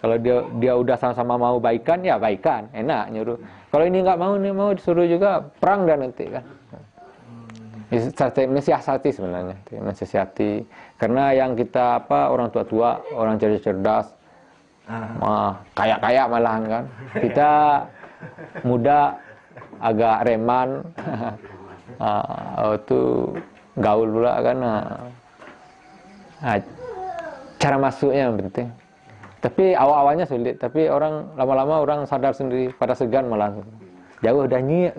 kalau dia udah sama-sama mau baikan, ya baikan, enak nyuruh. Kalau ini nggak mau, nih mau disuruh juga perang dan nanti kan. Mensiasati sebenarnya, mensiasati. Karena yang kita orang tua-tua, orang cerdas-cerdas, kaya-kaya malahan kan. Kita muda, agak reman, itu gaul pula kan. Cara masuknya yang penting. Tapi awal-awalnya sulit, tapi lama-lama orang sadar sendiri, pada segan malah. Jauh udah nyiak.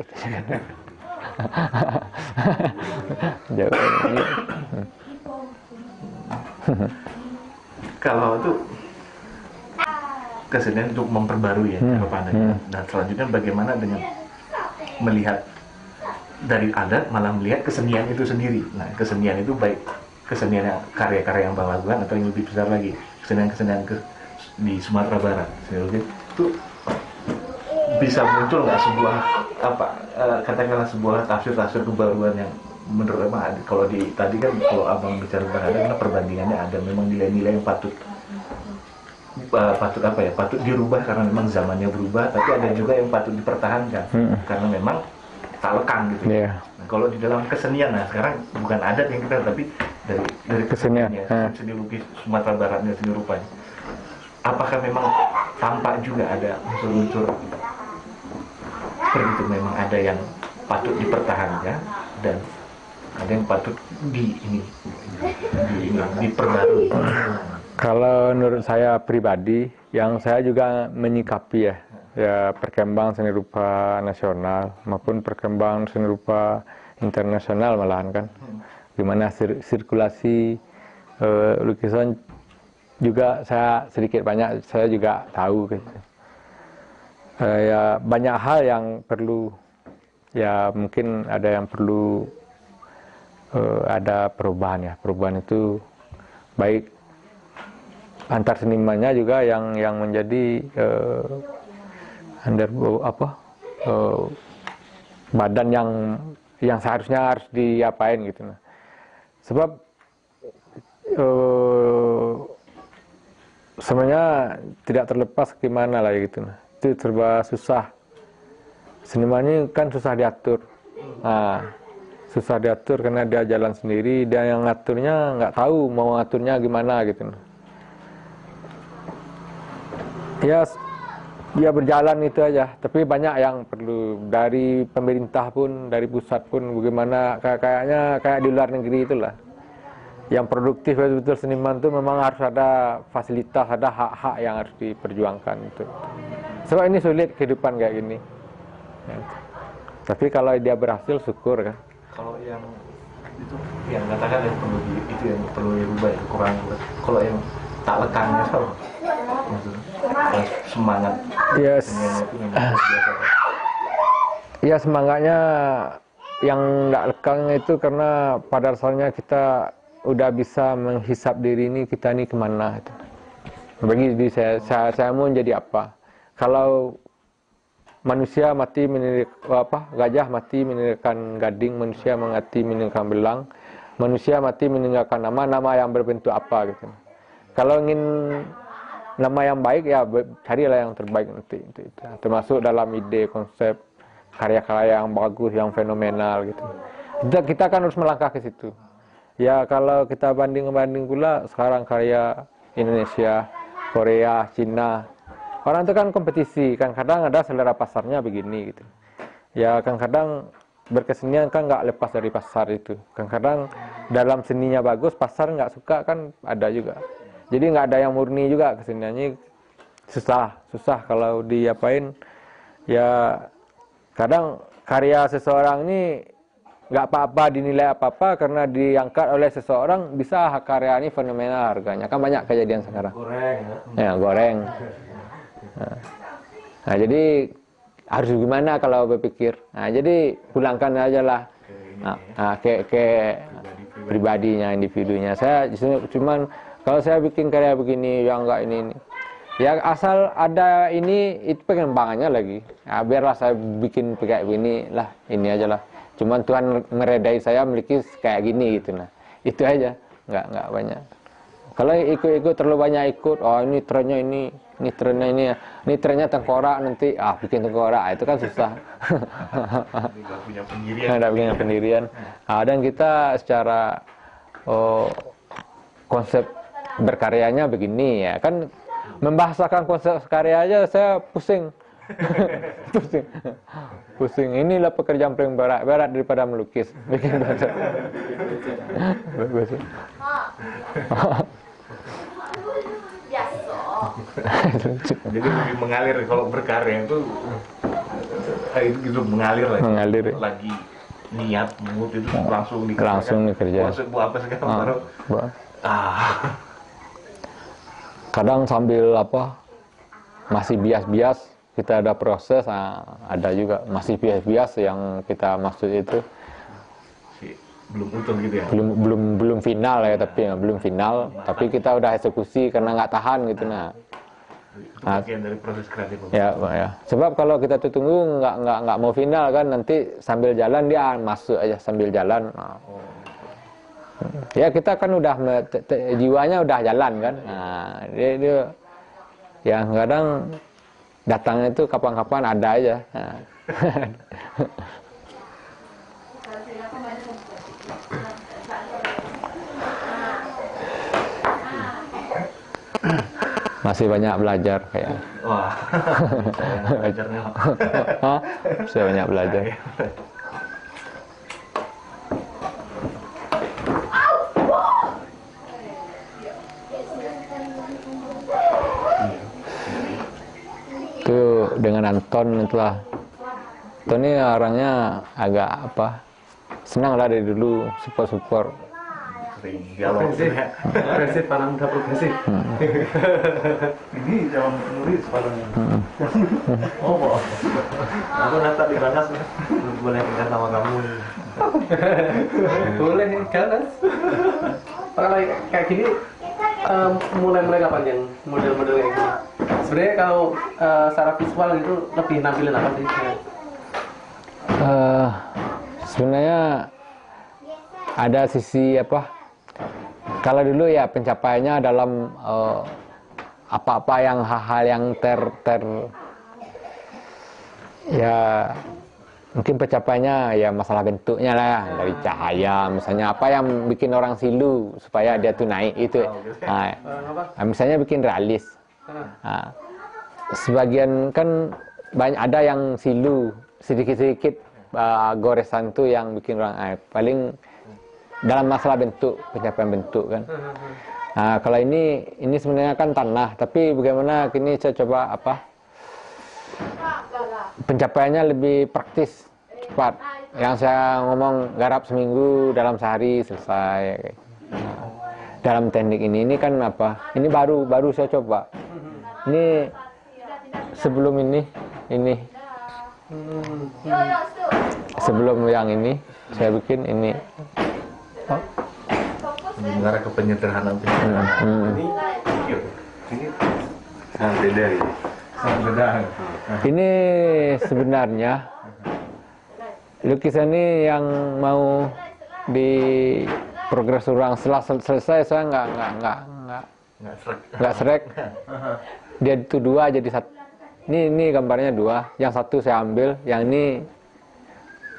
Jauh udah nyiak. Kalau itu kesenian untuk memperbarui ya cara pandangnya. Nah selanjutnya bagaimana dengan melihat dari adat malah melihat kesenian itu sendiri. Nah kesenian itu baik kesenian karya-karya yang Bang lakukan atau yang lebih besar lagi kesenian-kesenian di Sumatera Barat itu bisa muncul nggak sebuah katakanlah sebuah tafsir kebaruan yang menurut Abang, kalau tadi kan kalau Abang bicara ada perbandingannya ada memang nilai-nilai yang patut dirubah karena memang zamannya berubah, tapi ada juga yang patut dipertahankan karena memang tak lekang gitu. Nah, kalau di dalam kesenian, nah sekarang bukan adat yang kita, tapi dari kesenian, seni lukis Sumatera Baratnya, seni rupanya. Apakah memang tampak juga ada unsur-unsur seperti itu, memang ada yang patut dipertahankan dan ada yang patut diperbarui? Kalau menurut saya pribadi, yang saya juga menyikapi ya perkembangan seni rupa nasional maupun perkembangan seni rupa internasional malahan kan, gimana sirkulasi lukisan juga saya sedikit banyak saya juga tahu gitu. Ya banyak hal yang perlu, ya mungkin ada yang perlu ada perubahan ya. Perubahan itu baik antar senimannya juga yang menjadi badan yang seharusnya harus diapain gitu. Nah. Sebab sebenarnya tidak terlepas gimana lah gitu. Nah. Itu serba susah. Senimannya kan susah diatur. Nah, susah diatur karena dia jalan sendiri, dia yang ngaturnya nggak tahu mau ngaturnya gimana gitu. Ya berjalan itu aja, tapi banyak yang perlu dari pemerintah pun, dari pusat pun, bagaimana kayak di luar negeri itulah. Yang produktif betul-betul seniman itu memang harus ada fasilitas, ada hak-hak yang harus diperjuangkan itu. Sebab ini sulit kehidupan kayak gini. Ya. Tapi kalau dia berhasil syukur kan. Kalau yang itu yang katakan yang perlu dirubah itu kurang. Kalau yang tak lekangnya so, semangat. Yes. Ya semangatnya yang tak lekang itu karena pada dasarnya kita udah bisa menghisap diri ini, kita ini kemana itu. Bagi diri saya mau jadi apa? Kalau manusia mati gajah mati meninggalkan gading, manusia mati meninggalkan belang, manusia mati meninggalkan nama yang berbentuk apa gitu. Kalau ingin nama yang baik ya carilah yang terbaik nanti itu. Termasuk dalam ide, konsep, karya-karya yang bagus, yang fenomenal gitu. Kita kan harus melangkah ke situ. Ya kalau kita banding pula sekarang karya Indonesia, Korea, Cina, orang itu kan kompetisi, kan kadang ada selera pasarnya begini gitu. Ya kan kadang berkesenian kan nggak lepas dari pasar itu. Kan kadang dalam seninya bagus, pasar nggak suka kan ada juga. Jadi nggak ada yang murni juga keseniannya, susah kalau diapain. Ya kadang karya seseorang ini nggak apa-apa dinilai apa-apa karena diangkat oleh seseorang, bisa karya ini fenomenal harganya. Kan banyak kejadian sekarang. Goreng ya. Goreng. Nah, jadi harus gimana kalau berpikir. Nah, jadi pulangkan aja lah. pribadinya, individunya. Saya cuman kalau saya bikin karya begini yang enggak ini. Ya asal ada ini, itu pengembangannya lagi. Nah, biarlah saya bikin kayak begini lah, ini aja lah. Cuman Tuhan meredai saya melukis kayak gini gitu nah. Itu aja, nggak banyak. Kalau ikut terlalu banyak ikut, oh ini trennya ini trennya ini trennya tengkorak nanti, bikin tengkorak, itu kan susah. Nggak punya pendirian. Nggak punya pendirian. Dan kita secara konsep berkaryanya begini ya kan. Membahasakan konsep karya aja saya pusing. pusing. Inilah pekerjaan paling berat daripada melukis. Bikin bahasa. Jadi lebih mengalir kalau berkarya itu gitu mengalir lagi. Mengalir. Lagi niat mood itu langsung dikerjakan. Langsung dikerjakan. Konsep apa sekarang baru. Kadang sambil masih bias-bias kita ada proses, ada juga masih bias-bias yang kita maksud itu belum utuh gitu ya, belum final ya, tapi belum final, tapi kita udah eksekusi karena nggak tahan gitu. Itu bagian dari proses kreatif. Ya. Sebab kalau kita tunggu nggak mau final kan, nanti sambil jalan dia masuk aja sambil jalan. Ya kita kan udah jiwanya udah jalan kan. Dia yang kadang datangnya itu kapan-kapan ada aja. Masih banyak belajar kayak. Wah, belajarnya. Masih banyak belajar. Itu dengan Anton itulah. Anton ini orangnya agak senang lah dari dulu, support. Progresif, anak muda progresif. Ini zaman penulis palingnya. Aku nanti di Ganas boleh pindah sama kamu. Boleh Ganas. Kalau kayak gini mulai kapan yang model-model kayak gini? Sebenarnya kalau secara visual itu lebih nampilin apa sih? Sebenarnya ada sisi kalau dulu ya pencapaiannya dalam apa-apa yang hal-hal yang ya mungkin pencapaiannya ya masalah bentuknya lah, dari cahaya misalnya, apa yang bikin orang silu supaya dia tuh naik itu. Misalnya bikin realis. Sebagian kan banyak ada yang silu sedikit-sedikit goresan tuh yang bikin orang paling dalam masalah bentuk, pencapaian bentuk kan. Kalau ini sebenarnya kan tanah, tapi bagaimana kini saya coba pencapaiannya lebih praktis, cepat. Yang saya ngomong garap seminggu, dalam sehari selesai. Dalam teknik ini kan ini baru saya coba. Ini sebelum ini sebelum yang ini saya bikin ini. Mengarah ke penyederhanaan. Ini sangat beda ini. Ini sebenarnya lukisan ini yang mau di progres orang, setelah selesai saya nggak srek. Dia itu dua jadi satu. Ini gambarnya dua, yang satu saya ambil, yang ini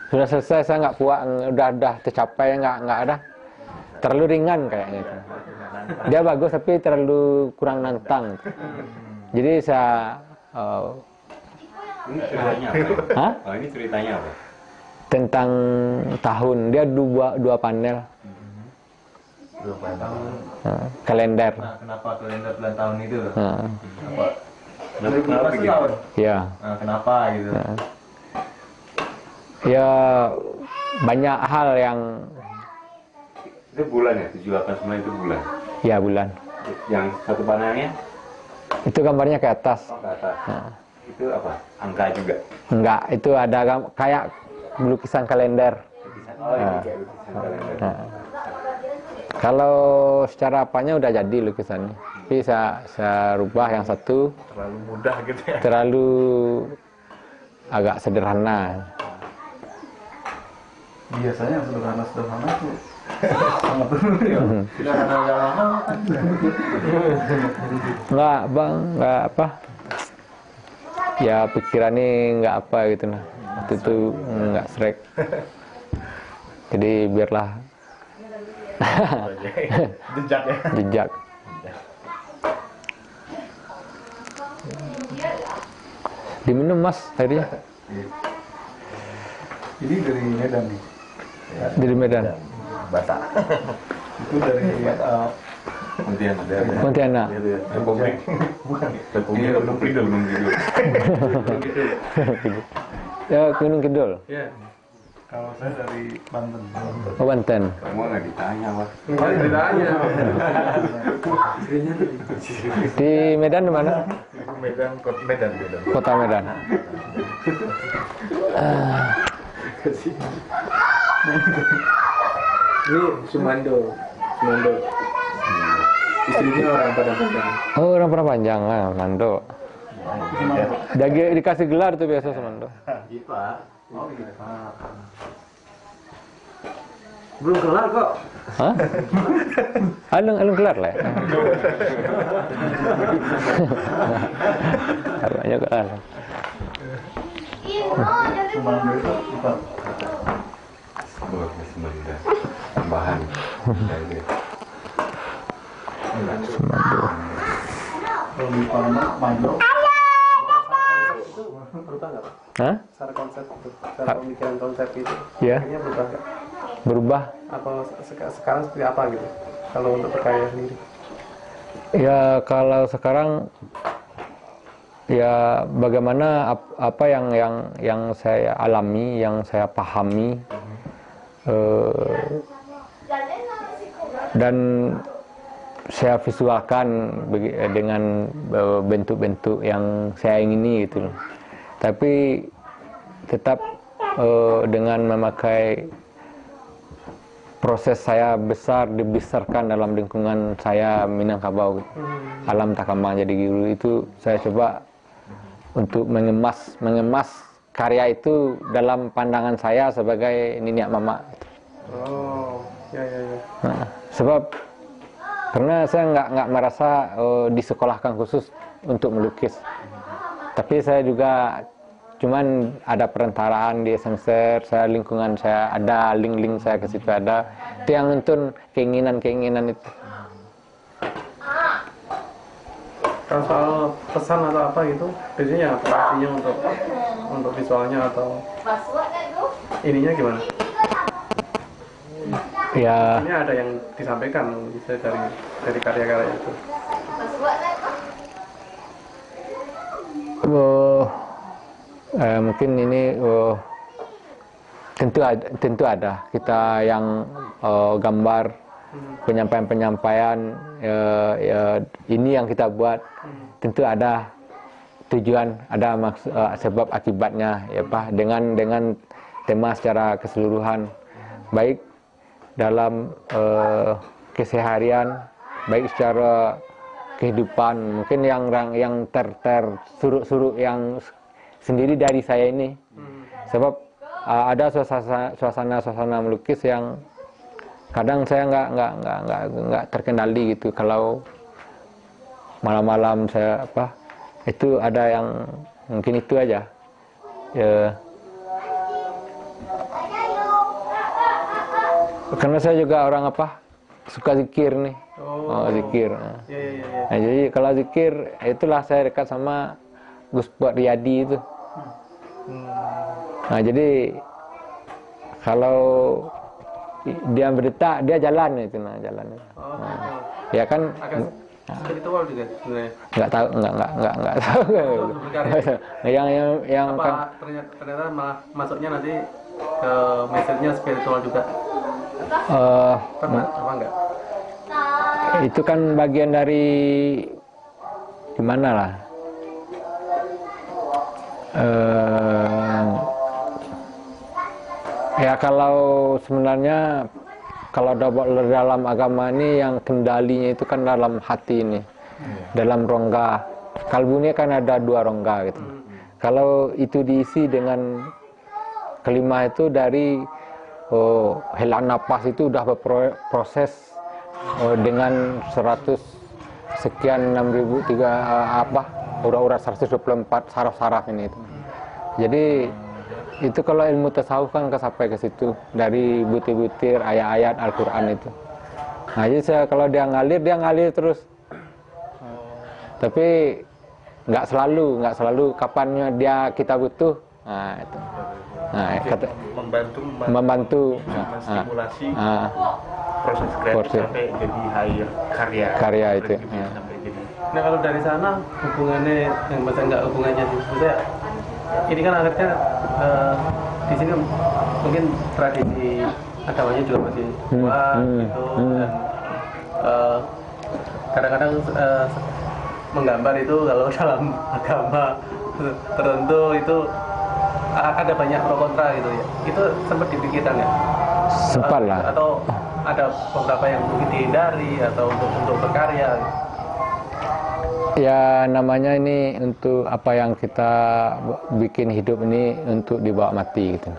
sudah selesai, saya nggak puas, udah tercapai, nggak ada, terlalu ringan kayaknya itu. Dia bagus tapi terlalu kurang nantang. Jadi saya ini ceritanya apa? Ini ceritanya apa? Tentang tahun, dia dua panel. Kalender. Kenapa kalender bulan tahun itu? Kenapa gitu? Ya. Kenapa gitu? Ya banyak hal yang. Itu bulan ya, 789 itu bulan. Ya bulan. Yang satu panelnya? Itu gambarnya ke atas. Ke atas. Itu apa? Angka juga? Enggak, itu ada kayak lukisan kalender. Ini kayak lukisan kalender. Kalau secara apanya udah jadi lukisannya, tapi saya rubah yang satu. Terlalu mudah gitu ya. Terlalu agak sederhana. Biasanya yang sederhana itu sangat sederhana lama. Enggak bang, enggak apa. Ya pikirannya enggak apa gitu nah. Waktu itu enggak srek. Jadi biarlah Jejak ya. jejak. Diminum mas airnya. Ini dari Medan nih. Dari Medan. Batak. Itu dari Pontianak. Republik. bukan. Republik Gunung Kidul. Ya Gunung Kidul. Ya. Kalau saya dari Banten. Oh, Banten. Kamu nggak ditanya, Wak. Enggak ditanya. Di Medan di mana? Medan. Kota Medan. Ini Sumando. Istrinya orang Padang Panjang. Oh, orang pernah panjang lah, Mando. Dikasih gelar tuh biasa Mando. Oh iya. Belum kelar kok. Hah? Alung gelar lah. Banyak gelar. Sumando itu bukan. Semenda. Tambahan. Semando. Kalau di Palembang Mando. Berubah nggak Pak? Hah? Secara konsep itu, secara pemikiran konsep itu, Ya. akhirnya berubah nggak? Berubah. Atau sekarang seperti apa gitu? Kalau untuk berkarya sendiri? Ya kalau sekarang ya bagaimana apa yang saya alami, yang saya pahami dan saya visualkan dengan bentuk-bentuk yang saya ingini gitu loh. Tapi tetap dengan memakai proses saya dibesarkan dalam lingkungan saya Minangkabau, alam Takamang jadi guru itu saya coba untuk mengemas karya itu dalam pandangan saya sebagai niniak mama. Oh, ya. Nah, sebab karena saya nggak merasa disekolahkan khusus untuk melukis, tapi saya juga cuman ada perentaraan di semester, saya lingkungan saya ada, link saya ke situ ada, itu yang nuntun keinginan itu. Kalau soal pesan atau apa gitu, biasanya apa artinya untuk visualnya atau ininya gimana? Ya. Ini ada yang disampaikan bisa dari karya-karya itu. Mungkin ini tentu ada kita yang gambar penyampaian ini yang kita buat tentu ada tujuan, ada maksud, sebab akibatnya ya Pak, dengan tema secara keseluruhan, baik dalam keseharian, baik secara kehidupan, mungkin yang tersuruk yang sendiri dari saya ini. Sebab ada suasana melukis yang kadang saya nggak terkendali gitu. Kalau malam-malam saya itu ada yang mungkin itu aja. Ya. Karena saya juga orang suka zikir nih. Zikir. Ya. Nah, jadi kalau zikir itulah saya dekat sama Gus Buat Riyadi itu. Nah, jadi kalau dia berdetak, dia jalan itu, jalan. Ya kan spiritual juga sebenarnya. Nggak tahu. yang apa kan ternyata malah masuknya nanti ke message-nya spiritual juga. Pernah apa enggak? Itu kan bagian dari gimana lah. Ya kalau sebenarnya kalau dalam agama ini yang kendalinya itu kan dalam hati ini, dalam rongga. Kalbu ini kan ada 2 rongga gitu. Kalau itu diisi dengan kelima itu dari helaan napas itu udah berproses dengan 100 sekian 6.003 urat-urat 124 saraf-saraf ini itu. Jadi itu kalau ilmu tasawuf kan sampai ke situ dari butir-butir ayat-ayat Al-Quran itu. Nah, jadi kalau dia ngalir terus. Tapi nggak selalu kapannya kita butuh. Nah, itu. Nah, membantu menstimulasi proses kreatif sampai jadi karya itu. Ya. Nah, kalau dari sana hubungannya yang bahasa nggak hubungannya sih, maksudnya ini kan akhirnya di sini mungkin tradisi agamanya juga masih kuat gitu, dan kadang-kadang menggambar itu kalau dalam agama tertentu itu ada banyak pro kontra gitu ya. Itu sempat dipikirkan ya? Sempat lah. Atau ada beberapa yang mungkin dihindari atau untuk berkarya? Ya namanya ini untuk apa yang kita bikin hidup ini untuk dibawa mati gitu.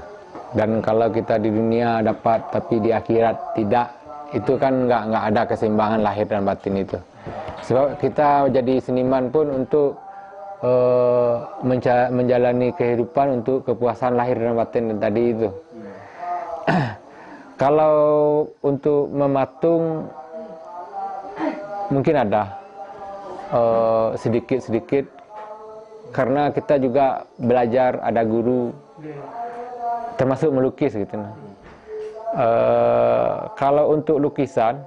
Dan kalau kita di dunia dapat tapi di akhirat tidak, itu kan nggak ada keseimbangan lahir dan batin itu. Sebab kita jadi seniman pun untuk menjalani kehidupan untuk kepuasan lahir dan batin tadi itu. Kalau untuk mematung mungkin ada sedikit-sedikit, karena kita juga belajar ada guru, termasuk melukis gitu. Kalau untuk lukisan,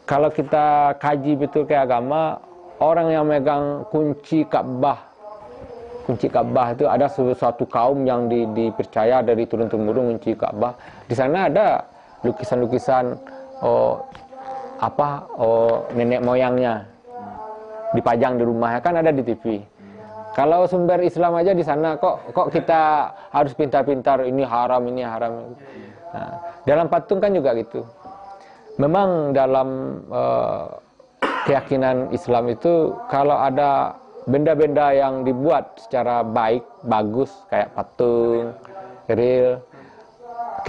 kalau kita kaji betul ke agama, orang yang megang kunci Ka'bah itu ada suatu kaum yang dipercaya dari turun-temurun kunci Ka'bah. Di sana ada lukisan-lukisan nenek moyangnya dipajang di rumahnya, kan ada di TV. Kalau sumber Islam aja di sana kok kita harus pintar-pintar ini haram. Nah, dalam patung kan juga gitu. Memang dalam keyakinan Islam itu kalau ada benda-benda yang dibuat secara baik, bagus kayak patung, real,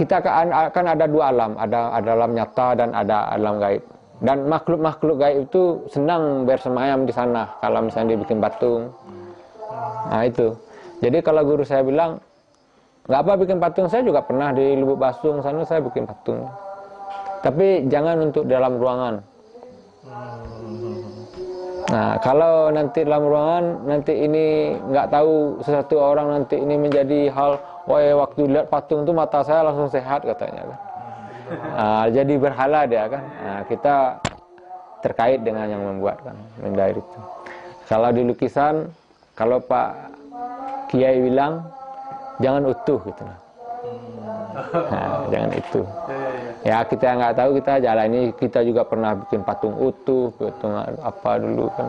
kita akan ada 2 alam, ada alam nyata dan ada alam gaib. Dan makhluk-makhluk gaib itu senang bersemayam di sana kalau misalnya dia bikin patung. Nah itu. Jadi kalau guru saya bilang, nggak apa bikin patung, saya juga pernah di Lubuk Basung sana saya bikin patung. Tapi jangan untuk dalam ruangan. Nah, kalau nanti dalam ruangan, nanti ini nggak tahu sesuatu orang nanti ini menjadi hal, waktu lihat patung itu mata saya langsung sehat katanya kan. Nah, jadi berhala dia kan. Nah, kita terkait dengan yang membuat kan, mendair itu. Kalau di lukisan, kalau Pak Kiai bilang jangan utuh gitu. Nah, jangan itu. Ya kita nggak tahu, kita jalani, kita juga pernah bikin patung utuh, patung apa dulu kan.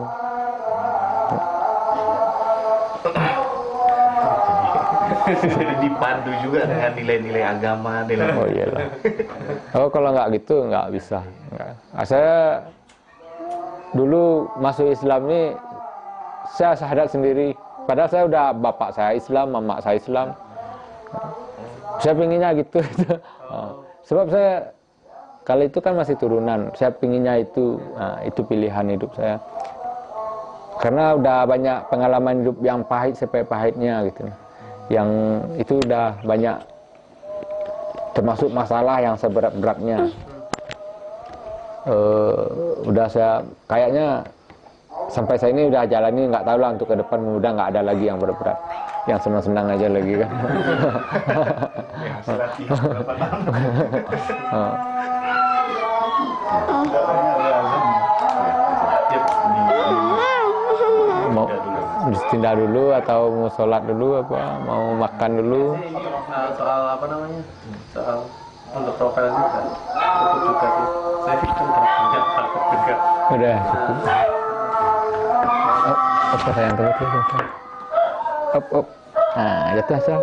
Dipandu juga dengan nilai-nilai agama, Oh iyalah. Kalau nggak gitu nggak bisa. Nggak. Saya dulu masuk Islam ini saya syahadat sendiri. Padahal saya udah bapak saya Islam, mama saya Islam. Saya pinginnya gitu. Sebab saya kalau itu kan masih turunan, saya pinginnya itu, itu pilihan hidup saya. Karena udah banyak pengalaman hidup yang pahit sampai pahitnya gitu. Yang itu udah banyak, termasuk masalah yang seberat-beratnya. Udah saya kayaknya sampai saya ini udah jalani, nggak tahu lah untuk ke depan udah nggak ada lagi yang berat-berat. Yang senang-senang aja lagi kan. Mau tinggal dulu atau mau sholat dulu apa mau makan dulu? Soal apa namanya? Soal untuk profil juga cukup juga sih. Saya itu udah banyak takut juga. Udah cukup. Apa sayang terus? Up. Nah, jatuh asal.